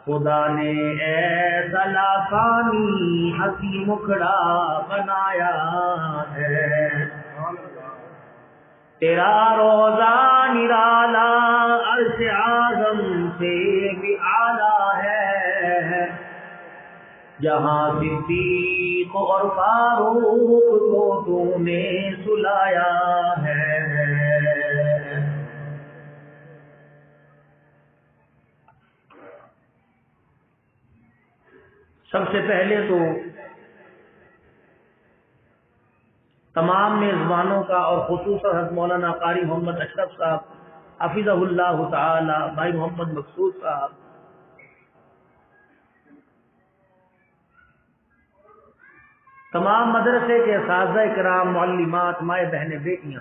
خدا نے ایسا لاسانی ہنسی مکھڑا بنایا ہے، تیرا روزہ نرالا عرش اعظم سے بھی اعلیٰ ہے، جہاں صدیق اور فاروق کو تو نے سلایا ہے۔ سب سے پہلے تو تمام میزبانوں کا اور خصوصاً حضرت مولانا قاری محمد اشرف صاحب حفظہ اللہ تعالی، بھائی محمد مقصود صاحب، تمام مدرسے کے اساتذہ کرام، معلمات، مائیں بہنیں، بیٹیاں،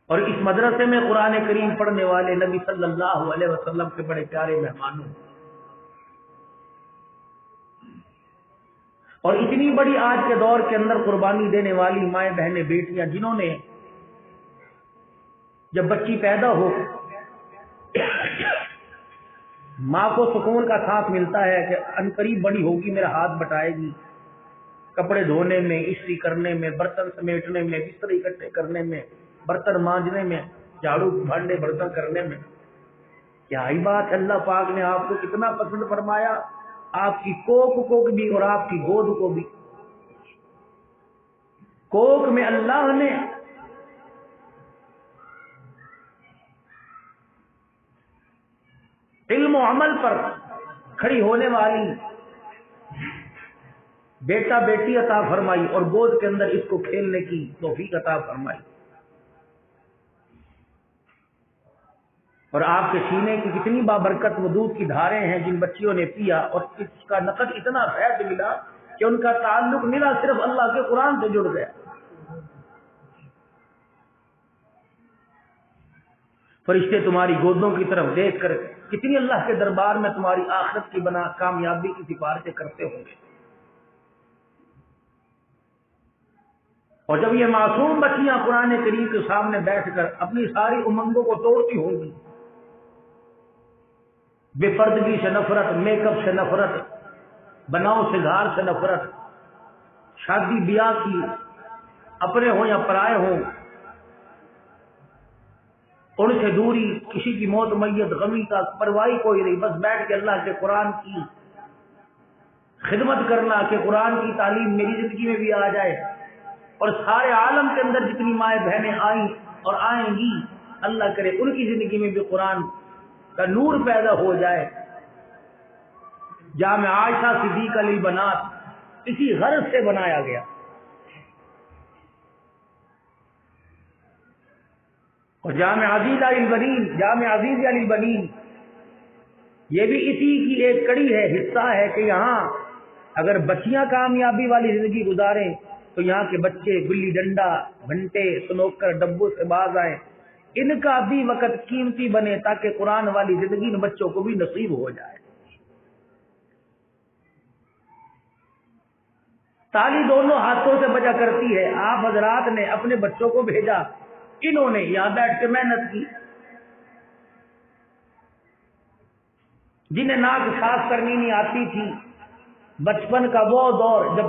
اور اس مدرسے میں قرآن کریم پڑھنے والے نبی صلی اللہ علیہ وسلم کے بڑے پیارے مہمانوں، اور اتنی بڑی آج کے دور کے اندر قربانی دینے والی مائیں بہنیں، بیٹیاں، جنہوں نے جب بچی پیدا ہو ماں کو سکون کا ساتھ ملتا ہے کہ عنقریب بڑی ہوگی میرا ہاتھ بٹائے گی، کپڑے دھونے میں، استری کرنے میں، برتن سمیٹنے میں، بستر اکٹھے کرنے میں، برتن مانجنے میں، جھاڑو بھانڈے برتن کرنے میں۔ کیا ہی بات ہے، اللہ پاک نے آپ کو کتنا پسند فرمایا، آپ کی کوکھ کو بھی اور آپ کی گود کو بھی۔ کوکھ میں اللہ نے علم و عمل پر کھڑی ہونے والی بیٹا بیٹی عطا فرمائی، اور گود کے اندر اس کو کھیلنے کی توفیق عطا فرمائی، اور آپ کے سینے کی کتنی بابرکت وہ دودھ کی دھاریں ہیں جن بچیوں نے پیا، اور اس کا نقد اتنا فیض ملا کہ ان کا تعلق ملا صرف اللہ کے قرآن سے جڑ گیا۔ فرشتے تمہاری گودوں کی طرف دیکھ کر کتنی اللہ کے دربار میں تمہاری آخرت کی بنا کامیابی کی سفارشیں کرتے ہوں گے، اور جب یہ معصوم بچیاں قرآن کریم کے سامنے بیٹھ کر اپنی ساری امنگوں کو توڑتی ہوں گی، بے پردگی سے نفرت، میک اپ سے نفرت، بناؤ سگار سے نفرت، شادی بیاہ کی اپنے ہوں یا پرائے ہوں ان سے دوری، کسی کی موت میت غمی کا پرواہی کوئی نہیں، بس بیٹھ کے اللہ کے قرآن کی خدمت کرنا کہ قرآن کی تعلیم میری زندگی میں بھی آ جائے، اور سارے عالم کے اندر جتنی مائیں بہنیں آئیں اور آئیں گی اللہ کرے ان کی زندگی میں بھی قرآن کا نور پیدا ہو جائے۔ جامع عائشہ صدیقہ للبنات اسی غرض سے بنایا گیا، اور جامع عزیزہ للبنین، جامع عزیزہ للبنین یہ بھی اسی کی ایک کڑی ہے، حصہ ہے کہ یہاں اگر بچیاں کامیابی والی زندگی گزاریں تو یہاں کے بچے گلی ڈنڈا، گھنٹے، سنوکر، ڈبوں سے باز آئیں، ان کا بھی وقت قیمتی بنے تاکہ قرآن والی زندگی ان بچوں کو بھی نصیب ہو جائے۔ تالی دونوں ہاتھوں سے بجا کرتی ہے، آپ حضرات نے اپنے بچوں کو بھیجا، انہوں نے یہاں بیٹھ کے محنت کی، جنہیں ناک صاف کرنی نہیں آتی تھی، بچپن کا وہ دور جب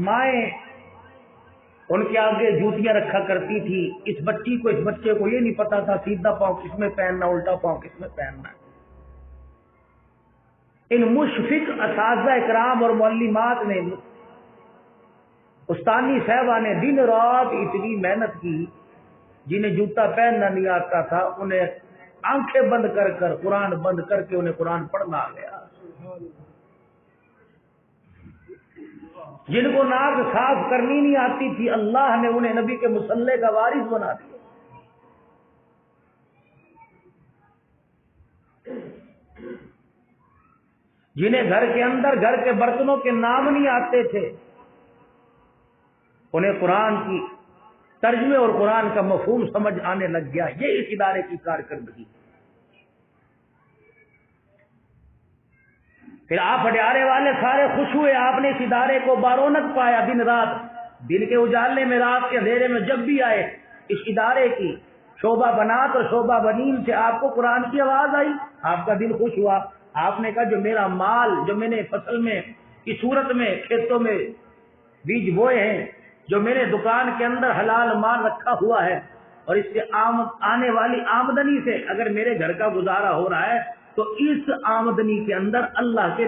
مائیں ان کے آگے جوتیاں رکھا کرتی تھی، اس بچی کو، اس بچے کو یہ نہیں پتا تھا سیدھا پاؤں کس میں پہننا، الٹا پاؤں کس میں پہننا۔ ان مشفق اساتذہ کرام اور معلمات نے، استانی صاحبہ نے دن رات اتنی محنت کی، جنہیں جوتا پہننا نہیں آتا تھا انہیں آنکھیں بند کر کر، قرآن بند کر کے انہیں قرآن پڑھنا آ گیا، جن کو ناک صاف کرنی نہیں آتی تھی اللہ نے انہیں نبی کے مصلی کا وارث بنا دیا۔ جنہیں گھر کے اندر گھر کے برتنوں کے نام نہیں آتے تھے انہیں قرآن کی ترجمے اور قرآن کا مفہوم سمجھ آنے لگ گیا۔ یہ اس ادارے کی کارکردگی۔ پھر آپ اڈیارے والے سارے خوش ہوئے، آپ نے اس ادارے کو بارونق پایا، دن رات، دن کے اجالے میں، رات کے اندھیرے میں جب بھی آئے اس ادارے کی شعبہ بنات اور شعبہ بنین سے آپ کو قرآن کی آواز آئی، آپ کا دل خوش ہوا، آپ نے کہا جو میرا مال جو میں نے فصل میں کی صورت میں کھیتوں میں بیج بوئے ہیں، جو میں نے دکان کے اندر حلال مال رکھا ہوا ہے، اور اس سے آنے والی آمدنی سے اگر میرے گھر کا گزارا ہو رہا ہے تو اس آمدنی کے اندر اللہ کے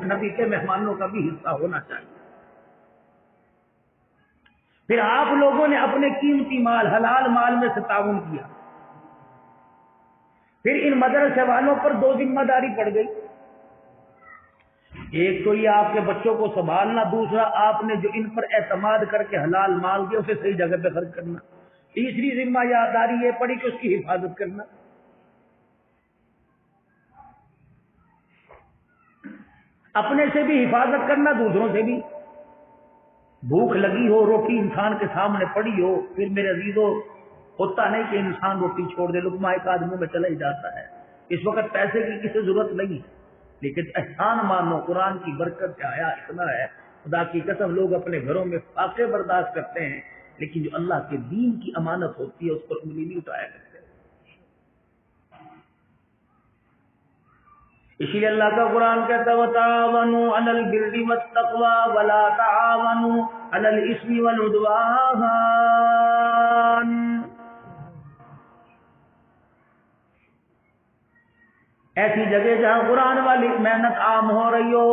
نبی کے مہمانوں کا بھی حصہ ہونا چاہیے۔ پھر آپ لوگوں نے اپنے قیمتی مال حلال مال میں سے تعاون کیا۔ پھر ان مدرسے والوں پر دو ذمہ داری پڑ گئی، ایک تو یہ آپ کے بچوں کو سنبھالنا، دوسرا آپ نے جو ان پر اعتماد کر کے حلال مال دیا اسے صحیح جگہ پہ خرچ کرنا، تیسری ذمہ داری یہ پڑی کہ اس کی حفاظت کرنا۔ اپنے سے بھی حفاظت کرنا، دوسروں سے بھی۔ بھوک لگی ہو، روٹی انسان کے سامنے پڑی ہو، پھر میرے عزیزو ہوتا نہیں کہ انسان روٹی چھوڑ دے، لقمہ ایک آدمی میں چلا ہی جاتا ہے۔ اس وقت پیسے کی کسی ضرورت نہیں ہے، لیکن احسان مانو، قرآن کی برکت سے آیا اتنا ہے، خدا کی قسم لوگ اپنے گھروں میں فاقے برداشت کرتے ہیں، لیکن جو اللہ کے دین کی امانت ہوتی ہے اس پر انگلی نہیں اٹھایا کرتے۔ اسی لیے اللہ کا قرآن کہتا ہے وَتَعَاوَنُوا عَلَى الْبِرِّ وَالتَّقْوَىٰ وَلَا تَعَاوَنُوا عَلَى الْإِثْمِ وَالْعُدْوَانِ۔ ایسی جگہ جہاں قرآن والی محنت عام ہو رہی ہو،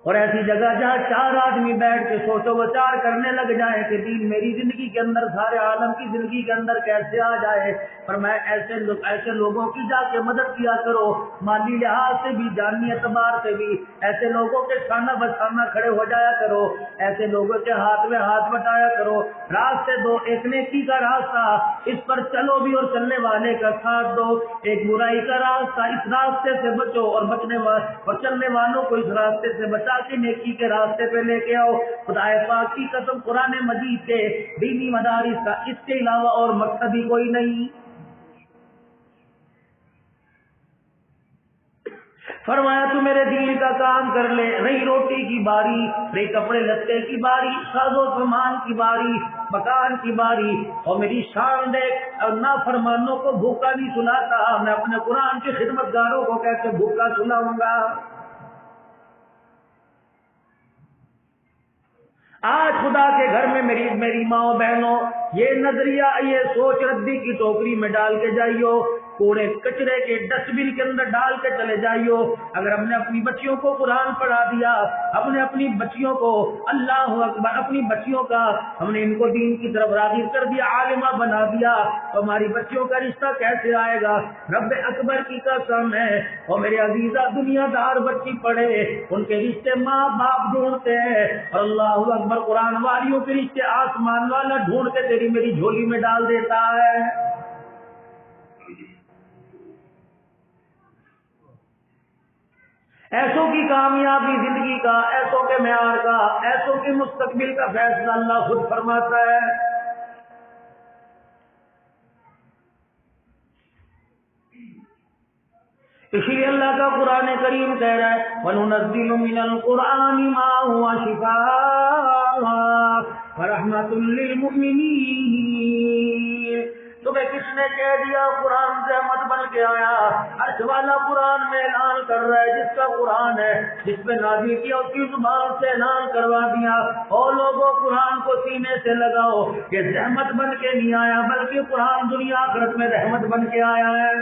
اور ایسی جگہ جہاں چار آدمی بیٹھ کے سوچ و بچار کرنے لگ جائیں کہ دین میری زندگی کے اندر سارے عالم کی زندگی کے اندر کیسے آ جائے، پر میں ایسے لوگوں کی جا کے مدد کیا کرو، مالی لحاظ سے بھی، جانی اعتبار سے بھی، ایسے لوگوں کے سامنا بسامنا کھڑے ہو جایا کرو، ایسے لوگوں کے ہاتھ میں ہاتھ بٹایا کرو، راستے دو، ایک نیکی کا راستہ اس پر چلو بھی اور چلنے والے کا ساتھ دو، ایک برائی کا راستہ اس راستے سے بچو اور چلنے والوں کو اس راستے سے بچا کے نیکی کے راستے پہ لے کے آؤ۔ خدا پاک کی قسم قرآن مجید کے دینی مدارس کا اس کے علاوہ اور مقصد ہی کوئی نہیں۔ فرمایا تو میرے دین کا کام کر لے، رہی روٹی کی باری، رہی کپڑے لتے کی باری، ساز و سامان کی باری، مکان کی باری، اور میری شان دیکھ، اور نافرمانوں کو بھوکا نہیں سلاتا، میں اپنے قرآن کے خدمت گاروں کو کیسے بھوکا سلاؤں گا۔ آج خدا کے گھر میں میری ماں بہنوں، یہ نظریہ، یہ سوچ ردی کی ٹوکری میں ڈال کے جائیو، کوڑے کچرے کے ڈسٹ بن کے اندر ڈال کے چلے جائیو۔ اگر ہم نے اپنی بچیوں کو قرآن پڑھا دیا، ہم نے اپنی بچیوں کو اللہ اکبر، اپنی بچیوں کا ہم نے ان کو دین کی طرف راغب کر دیا، عالمہ بنا دیا، تو ہماری بچیوں کا رشتہ کیسے آئے گا؟ رب اکبر کی قسم ہے، اور میرے عزیزہ دنیا دار بچی پڑھے، ان کے رشتے ماں باپ ڈھونڈتے ہیں، اور اللہ اکبر قرآن والیوں کے رشتے آسمان والا ڈھونڈ کے تیری میری جھولی میں ڈال دیتا ہے۔ ایسوں کی کامیابی زندگی کا، ایسوں کے معیار کا، ایسوں کے مستقبل کا فیصلہ اللہ خود فرماتا ہے۔ اسی لیے اللہ کا قرآن کریم کہہ رہا ہے وَنُنَزِّلُ مِنَ الْقُرْآنِ مَا هُوَ شِفَاءٌ وَرَحْمَةٌ لِّلْمُؤْمِنِينَ۔ تمہیں کس نے کہہ دیا قرآن رحمت بن کے آیا؟ عرش والا قرآن میں اعلان کر رہا ہے، جس کا قرآن ہے، جس پہ نازل کیا اس کی زبان سے اعلان کروا دیا، اور لوگوں قرآن کو سینے سے لگاؤ، یہ رحمت بن کے نہیں آیا، بلکہ قرآن دنیا آخرت میں رحمت بن کے آیا ہے۔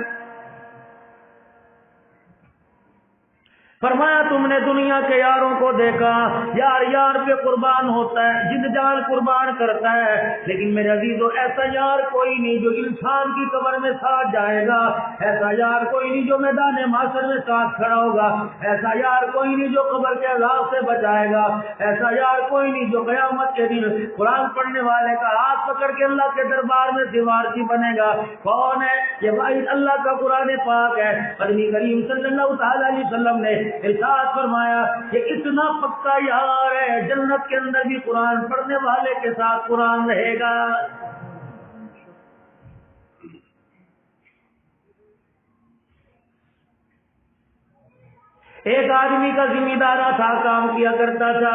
فرمایا تم نے دنیا کے یاروں کو دیکھا، یار یار پہ قربان ہوتا ہے، جن جان قربان کرتا ہے، لیکن میرے عزیزو ایسا یار کوئی نہیں جو انسان کی قبر میں ساتھ جائے گا، ایسا یار کوئی نہیں جو میدان محشر میں ساتھ کھڑا ہوگا، ایسا یار کوئی نہیں جو قبر کے عذاب سے بچائے گا، ایسا یار کوئی نہیں جو قیامت کے دن قرآن پڑھنے والے کا ہاتھ پکڑ کے اللہ کے دربار میں سفارشی بنے گا۔ کون ہے یہ؟ واحد اللہ کا قرآن پاک ہے۔ نبی کریم صلی اللہ تعالی علیہ وسلم نے ارشاد فرمایا کہ اتنا پکا یار ہے، جنت کے اندر بھی قرآن پڑھنے والے کے ساتھ قرآن رہے گا۔ ایک آدمی کا ذمہ دارا تھا، کام کیا کرتا تھا،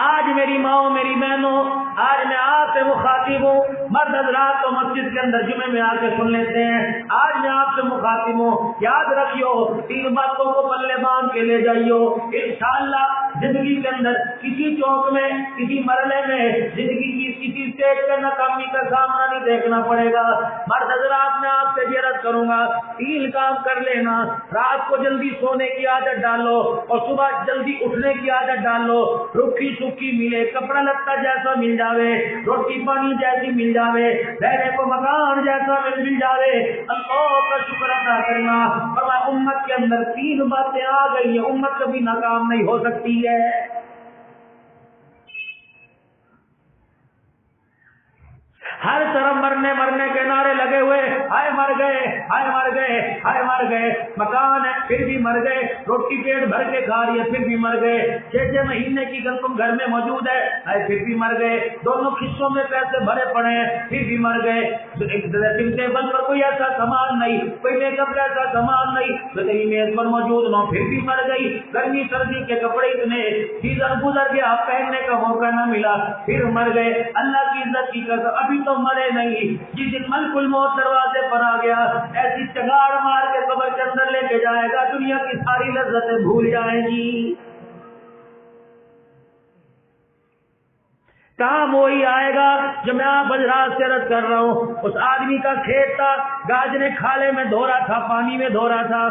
آج میری ماں میری بہنوں، آج میں آپ سے مخاطب ہوں، مرد حضرات تو مسجد کے اندر جمعے میں آ کے سن لیتے ہیں، آج میں آپ سے مخاطب ہوں، یاد رکھیو، تین باتوں کو پلے باندھ کے لے جائیو، انشاءاللہ زندگی کے اندر کسی چوک میں، کسی مرحلے میں زندگی کی کسی اسٹیج پہ ناکامی کا سامنا نہیں دیکھنا پڑے گا۔ مرد حضرات میں آپ سے بھی عرض کروں گا، تین کام کر لینا، رات کو جلدی سونے کی عادت ڈالو اور صبح جلدی اٹھنے کی عادت ڈالو، روکھی سوکھی ملے، کپڑا لتا جیسا مل جاوے، روٹی پانی جیسی مل جاوے، رہنے کو مکان جیسا مل جاوے، اللہ کا شکر ادا کرنا۔ فرمایا امت کے اندر تین باتیں آ گئی ہیں، امت کبھی ناکام نہیں ہو سکتی ہے۔ ہر طرف مرنے کے نعرے لگے ہوئے، ہائے مر گئے، ہائے مر گئے، ہائے مر گئے، مکان ہے پھر بھی مر گئے، روٹی پیٹ بھر کے کھا رہی ہے پھر بھی مر گئے، 6 مہینے کی گندم گھر میں موجود ہے، ہائے پھر بھی مر گئے، دونوں حصوں میں پیسے بھرے پڑے ہیں پھر بھی مر گئے، ڈریسنگ ٹیبل پر کوئی ایسا سامان نہیں، کوئی میک اپ کا ایسا سامان نہیں جو تیری میز پر موجود نہ، پھر بھی مر گئی، گرمی سردی کے کپڑے اتنے سیزن گزر گیا، پہننے کا موقع نہ ملا پھر مر گئے۔ اللہ کی عزت کی قسم ابھی تو مرے نہیں، جس دن ملک الموت دروازے پر آ گیا ایسی چگاڑ مار کے قبر کے اندر لے کے جائے گا، دنیا کی ساری لذتیں بھول جائیں گی۔ کام وہی آئے گا جو میں آپ حضرات سے عرض کر رہا ہوں۔ اس آدمی کا کھیت تھا، گاجریں کھالے میں دھو رہا تھا، پانی میں دھو رہا تھا،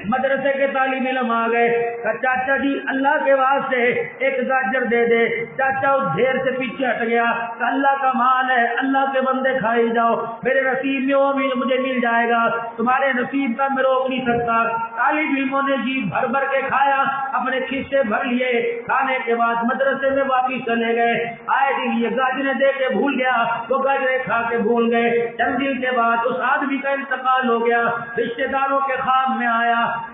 مدرسے کے طالب علم آ گئے، کہا چاچا جی اللہ کے واسطے ایک گاجر دے دے، چاچا اس ڈھیر سے پیچھے ہٹ گیا، کہ اللہ کا مال ہے، اللہ کے بندے کھائی جاؤ، میرے نصیب میں وہ مجھے مل جائے گا، تمہارے نصیب کا میں روک نہیں سکتا۔ طالب علموں نے جی بھر بھر کے کھایا، اپنے کھسے بھر لیے، کھانے کے بعد مدرسے میں واپس چلے گئے، آئے دن یہ گاجریں دے کے بھول گیا، وہ گاجریں کھا کے بھول گئے، چند دن کے بعد اس آدمی کا انتقال ہو گیا، رشتے داروں کے خواب میں آیا،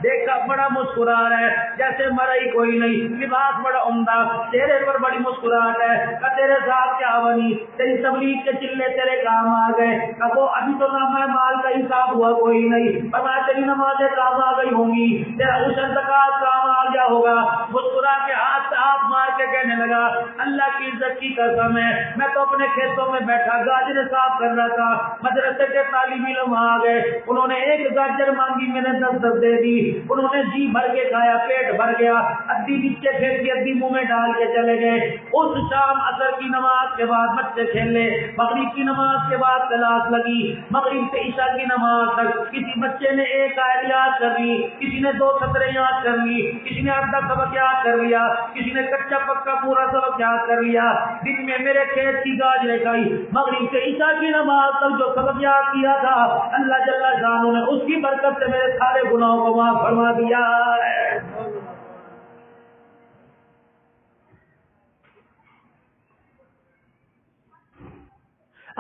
دیکھا بڑا مسکرا رہا ہے جیسے مرا ہی کوئی نہیں، لباس بڑا عمدہ، چہرے پر بڑی مسکراہٹ ہے، کہ تیرے ساتھ کیا بنی، تیری تبلیغ کے چلے تیرے کام آ گئے، کہ وہ ابھی تو نامہ مال کا حساب ہوا کوئی نہیں، پر میں تیری نمازیں کام آ گئی ہوں گی، تیرا عشر زکات کام آ گیا ہوگا، مسکرا کے ہاتھ سے ہاتھ مار کے کہنے لگا اللہ کی عزت کی قسم ہے میں تو اپنے کھیتوں میں بیٹھا گاجر صاف کر رہا تھا، مدرسے کے طالب علم آ گئے، انہوں نے ایک گاجر مانگی، میں نے 10 دے دی، انہوں نے جی بھر کے کھایا، پیٹ بھر گیا، ادھی نیچے پھینک دی، ادھی منہ میں ڈال کے چلے گئے۔ اس شام عصر کی نماز کے بعد بچے کھیلے، مغرب کی نماز کے بعد کلاس لگی، مغرب سے عشاء کی نماز تک کسی بچے نے ایک آیت یاد کر لی، کسی نے 2 سطریں یاد کر لی، کسی نے آدھا سبق یاد کر لیا، کسی نے کچا پکا پورا سبق یاد کر لیا، دن میں میرے کھیت کی گاجریں کھائی، مغرب سے عشاء کی نماز تک جو سبق یاد کیا تھا اللہ جل شانہ نے اس کی برکت سے میرے سارے گناہوں کو معاف فرما دیا ہے۔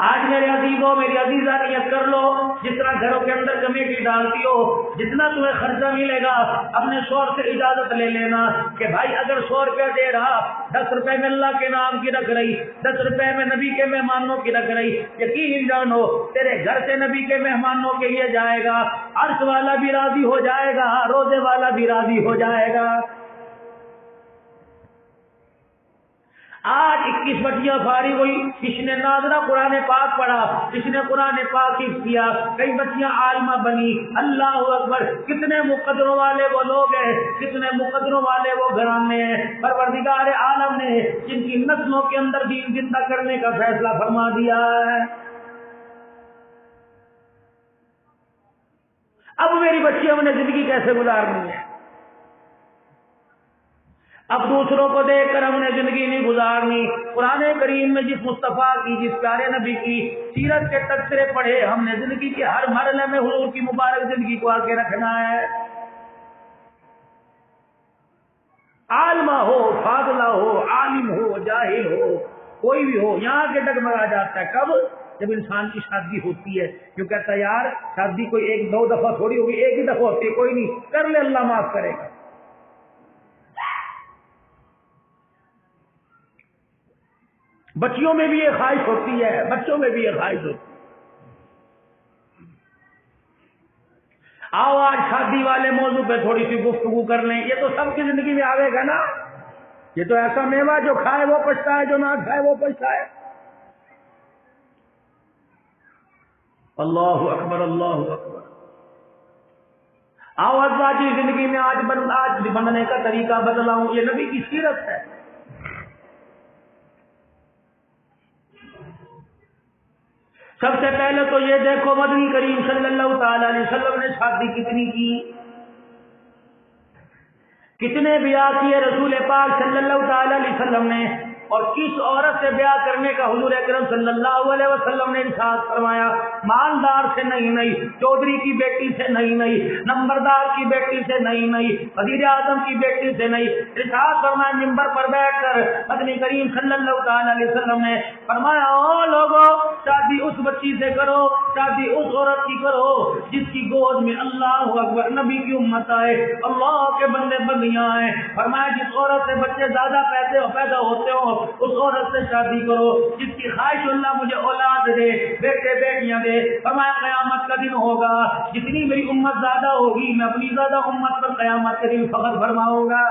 آج میرے عزیزوں میری عزیزہ نیت کر لو، جس طرح گھروں کے اندر کمیٹی ڈالتی ہو، جتنا تمہیں خرچہ ملے گا اپنے شوہر سے اجازت لے لینا کہ بھائی اگر 100 روپے دے رہا، 10 روپے میں اللہ کے نام کی رکھ رہی، 10 روپے میں نبی کے مہمانوں کی رکھ رہی، یقین جانو تیرے گھر سے نبی کے مہمانوں کے لیے جائے گا، عرش والا بھی راضی ہو جائے گا، روزے والا بھی راضی ہو جائے گا۔ آج 21 بٹیاں فارغ ہوئی، کسی نے ناظرہ قرآن پاک پڑھا، کسی نے قرآن پاک حفظ کیا، کئی بچیاں عالمہ بنی، اللہ اکبر، کتنے مقدروں والے وہ لوگ ہیں، کتنے مقدروں والے وہ گھرانے ہیں، پروردگار عالم نے جن کی نسلوں کے اندر دین زندہ کرنے کا فیصلہ فرما دیا ہے۔ اب میری بچیوں نے زندگی کیسے گزارنی ہے؟ اب دوسروں کو دیکھ کر ہم نے زندگی نہیں گزارنی، قرآن کریم میں جس مصطفیٰ کی، جس پیارے نبی کی سیرت کے تذکرے پڑھے ہم نے، زندگی کے ہر مرحلے میں حضور کی مبارک زندگی کو آگے رکھنا ہے۔ عالمہ ہو، فاضلہ ہو، عالم ہو، جاہل ہو، کوئی بھی ہو، یہاں کے ڈگمگا جاتا ہے کب؟ جب انسان کی شادی ہوتی ہے، کیوں کہتا ہے یار شادی کوئی 1-2 دفعہ تھوڑی ہوگی، ایک ہی دفعہ ہوتی ہے، کوئی نہیں، کر لے اللہ معاف کرے گا۔ بچیوں میں بھی یہ خواہش ہوتی ہے، بچوں میں بھی یہ خواہش ہوتی ہے۔ آؤ آج شادی والے موضوع پہ تھوڑی سی گفتگو کر لیں، یہ تو سب کی زندگی میں آئے گا نا۔ یہ تو ایسا میوہ جو کھائے وہ پچھتا ہے، جو نہ کھائے وہ پچھتا ہے۔ اللہ اکبر، اللہ اکبر۔ آؤ ازواجی زندگی میں آج بننے کا طریقہ بدلاؤں، یہ نبی کی سیرت ہے۔ سب سے پہلے تو یہ دیکھو مدنی کریم صلی اللہ تعالی علیہ وسلم نے شادی کتنی کی، کتنے بیاہ کیے رسول پاک صلی اللہ تعالی علیہ وسلم نے، اور کس عورت سے بیاہ کرنے کا حضور اکرم صلی اللہ علیہ وسلم نے ارشاد فرمایا، مالدار سے نہیں، چودھری کی بیٹی سے نہیں، نمبردار کی بیٹی سے نہیں، وزیر اعظم کی بیٹی سے نہیں۔ ارشاد فرمایا منبر پر بیٹھ کر مدنی کریم صلی اللہ تعالی علیہ وسلم نے فرمایا، او لوگو شادی اس بچی سے کرو، شادی اس عورت کی کرو جس کی گود میں اللہ اکبر نبی کی امت آئے، اللہ کے بندے بندیاں آئے۔ فرمایا جس عورت سے بچے زیادہ پیدا ہوتے ہو اس عورت سے شادی کرو، جس کی خواہش اللہ مجھے اولاد دے، بیٹے بیٹیاں دے۔ فرمایا قیامت کا دن ہوگا، جتنی میری امت زیادہ ہوگی میں اپنی زیادہ امت پر قیامت کے دن فخر فرماؤں گا۔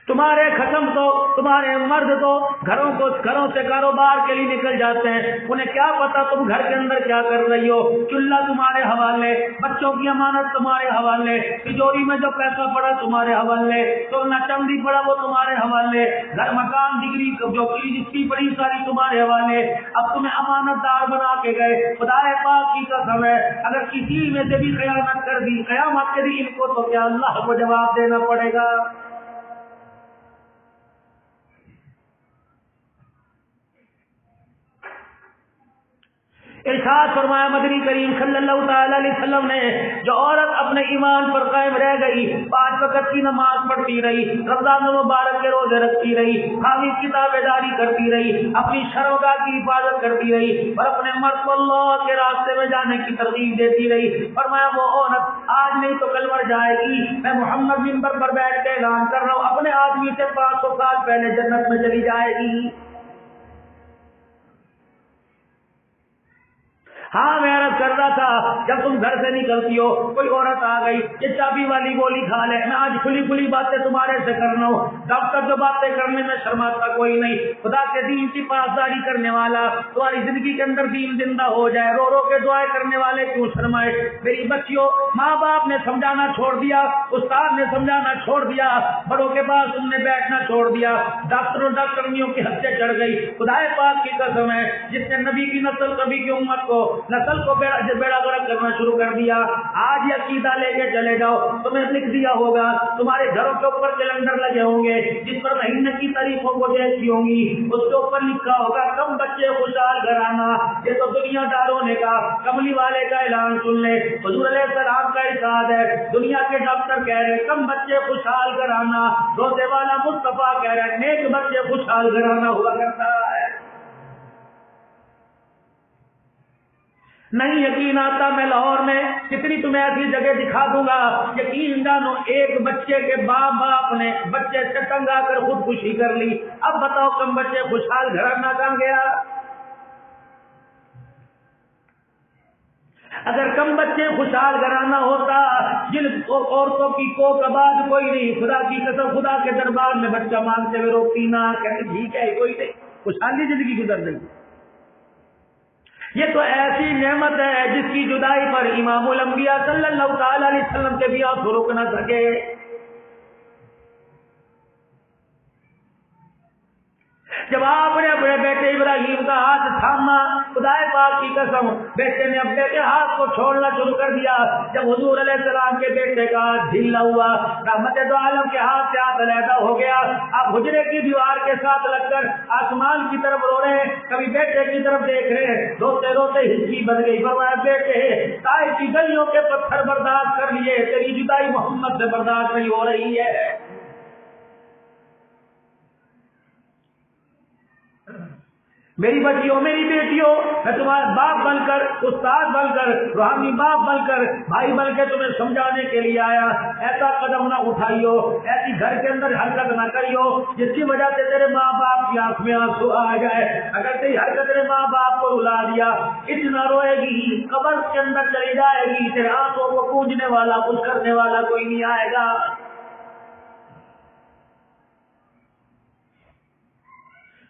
تمہارے ختم تو تمہارے مرد تو گھروں سے کاروبار کے لیے نکل جاتے ہیں، انہیں کیا پتا تم گھر کے اندر کیا کر رہی ہو۔ چولہا تمہارے حوالے، بچوں کی امانت تمہارے حوالے، تجوری میں جو پیسہ پڑا تمہارے حوالے، سونا چاندی پڑا وہ تمہارے حوالے، گھر مکان ڈگری جو جس کی بڑی ساری تمہارے حوالے۔ اب تمہیں امانت دار بنا کے گئے، خدا پاک کی قسم ہے اگر کسی میں سے بھی خیانت کر دی قیامت کے دن ان کو تو کیا اللہ کو جواب دینا پڑے گا۔ ارشاد فرمایا مدنی کریم صلی اللہ تعالی علیہ وسلم نے، جو عورت اپنے ایمان پر قائم رہ گئی، 5 وقت کی نماز پڑھتی رہی، رمضان المبارک کے روزے رکھتی رہی، خالص کی تابعداری کرتی رہی، اپنی شرمگاہ کی حفاظت کرتی رہی اور اپنے مرد کو اللہ کے راستے میں جانے کی ترغیب دیتی رہی، فرمایا وہ عورت آج نہیں تو کل مر جائے گی۔ میں محمد منبر پر بیٹھ کے اعلان کر رہا ہوں اپنے آدمی سے 500 سال پہلے جنت میں چلی جائے گی۔ ہاں میں عرض کر رہا تھا جب تم گھر سے نکلتی ہو کوئی عورت آ گئی، یہ چابی والی گولی کھا لے، میں آج کھلی باتیں تمہارے سے کرنا ہوں، ڈاکٹر جو باتیں کرنے میں شرماتا کوئی نہیں، خدا کے دین کی پاسداری کرنے والا تمہاری زندگی کے اندر دین زندہ ہو جائے، رو رو کے دعائیں کرنے والے کیوں شرمائے۔ میری بچیوں، ماں باپ نے سمجھانا چھوڑ دیا، استاد نے سمجھانا چھوڑ دیا، بڑوں کے پاس تم نے بیٹھنا چھوڑ دیا، ڈاکٹرنیوں کی حد سے چڑھ گئی۔ خدا پاک کی قسم ہے جس نے نبی کی نسل کبھی کی امت کو نسل کو بیڑا غرق کرنا شروع کر دیا، آج یہ عقیدہ لے کے چلے جاؤ، تمہیں لکھ دیا ہوگا تمہارے گھروں کے اوپر کیلنڈر لگے ہوں گے جس پر مہینے کی تاریخوں کو دیکھی ہوں گی، اس کے اوپر لکھا ہوگا کم بچے خوشحال گھرانا۔ یہ تو دنیا داروں نے کہا، کملی والے کا اعلان سن لے، حضور علیہ السلام کا ارشاد ہے، دنیا کے ڈاکٹر کہہ رہے کم بچے خوشحال گھرانا، روزے والا مصطفیٰ کہہ رہے نیک بچے خوشحال گھرانا ہوا کرتا ہے۔ نہیں یقین آتا میں لاہور میں کتنی تمہیں ایسی جگہ دکھا دوں گا، یقین جانو ایک بچے کے باپ نے بچے سے تنگ آ کر خودکشی کر لی۔ اب بتاؤ کم بچے خوشحال گھرانا کہاں گیا؟ اگر کم بچے خوشحال گھرانا ہوتا، جن عورتوں کی کوک آباد کوئی نہیں، خدا کی قسم خدا کے دربار میں بچہ مانگتے ہوئے روتی نہ، کہتے ٹھیک ہے کوئی نہیں، خوشحالی زندگی گزر رہی۔ یہ تو ایسی نعمت ہے جس کی جدائی پر امام الانبیاء صلی اللہ تعالی علیہ وسلم کے بھی آنسو رک نہ سکے۔ جب آپ نے اپنے بیٹے ابراہیم کا ہاتھ تھاما، خدا پاک کی قسم بیٹے نے ابے کے ہاتھ کو چھوڑنا شروع کر دیا۔ جب حضور علیہ السلام کے بیٹے کا ہاتھ ڈھیلا ہوا، رحمت دو عالم کے ہاتھ سے ہاتھ علیحدہ ہو گیا، آپ حجرے کی دیوار کے ساتھ لگ کر آسمان کی طرف رو رہے ہیں، کبھی بیٹے کی طرف دیکھ رہے ہیں، روتے روتے ہچکی بن گئی۔ فرمایا بیٹے طائف کی گلیوں کے پتھر برداشت کر لیے، تیری جدائی محمد سے برداشت نہیں ہو رہی ہے۔ میری بچیوں میری بیٹیوں، میں تمہارا باپ بن کر، استاد بن کر، روحانی باپ بن کر، بھائی بن کے تمہیں سمجھانے کے لیے آیا۔ ایسا قدم نہ اٹھائیو، ایسی گھر کے اندر حرکت نہ کریو جس کی وجہ سے تیرے ماں باپ کی آنکھ میں آنسو آ جائے۔ اگر تیری حرکت نے ماں باپ کو رلا دیا، اتنا روئے گی، قبر کے اندر چلی جائے گی، تیرے آنکھوں کو پوجنے والا، کچھ کرنے والا کوئی نہیں آئے گا۔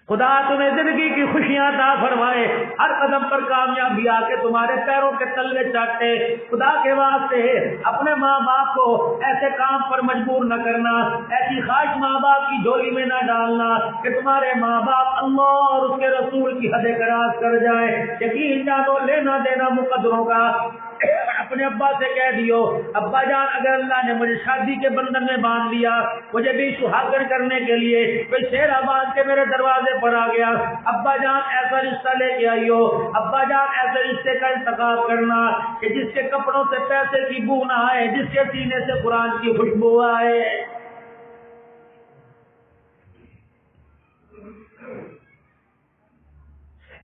خدا تمہیں زندگی کی خوشیاں عطا فرمائے، ہر قدم پر کامیابی آ کے تمہارے پیروں کے تلے چاٹے۔ خدا کے واسطے اپنے ماں باپ کو ایسے کام پر مجبور نہ کرنا، ایسی خواہش ماں باپ کی جھولی میں نہ ڈالنا کہ تمہارے ماں باپ اللہ اور اس کے رسول کی حد کراس کر جائیں۔ یقین جانو لینا دینا مقدروں کا۔ اپنے ابا سے کہہ دیو، ابا جان اگر اللہ نے مجھے شادی کے بندھن میں باندھ دیا، مجھے بھی سہاگن کرنے کے لیے کوئی شیرا باندھ کے میرے دروازے پر آ گیا، ابا جان ایسا رشتہ لے کے آئیو، ابا جان ایسے رشتے کا انتخاب کرنا کہ جس کے کپڑوں سے پیسے کی بو نہ آئے، جس کے سینے سے قرآن کی خوشبو آئے۔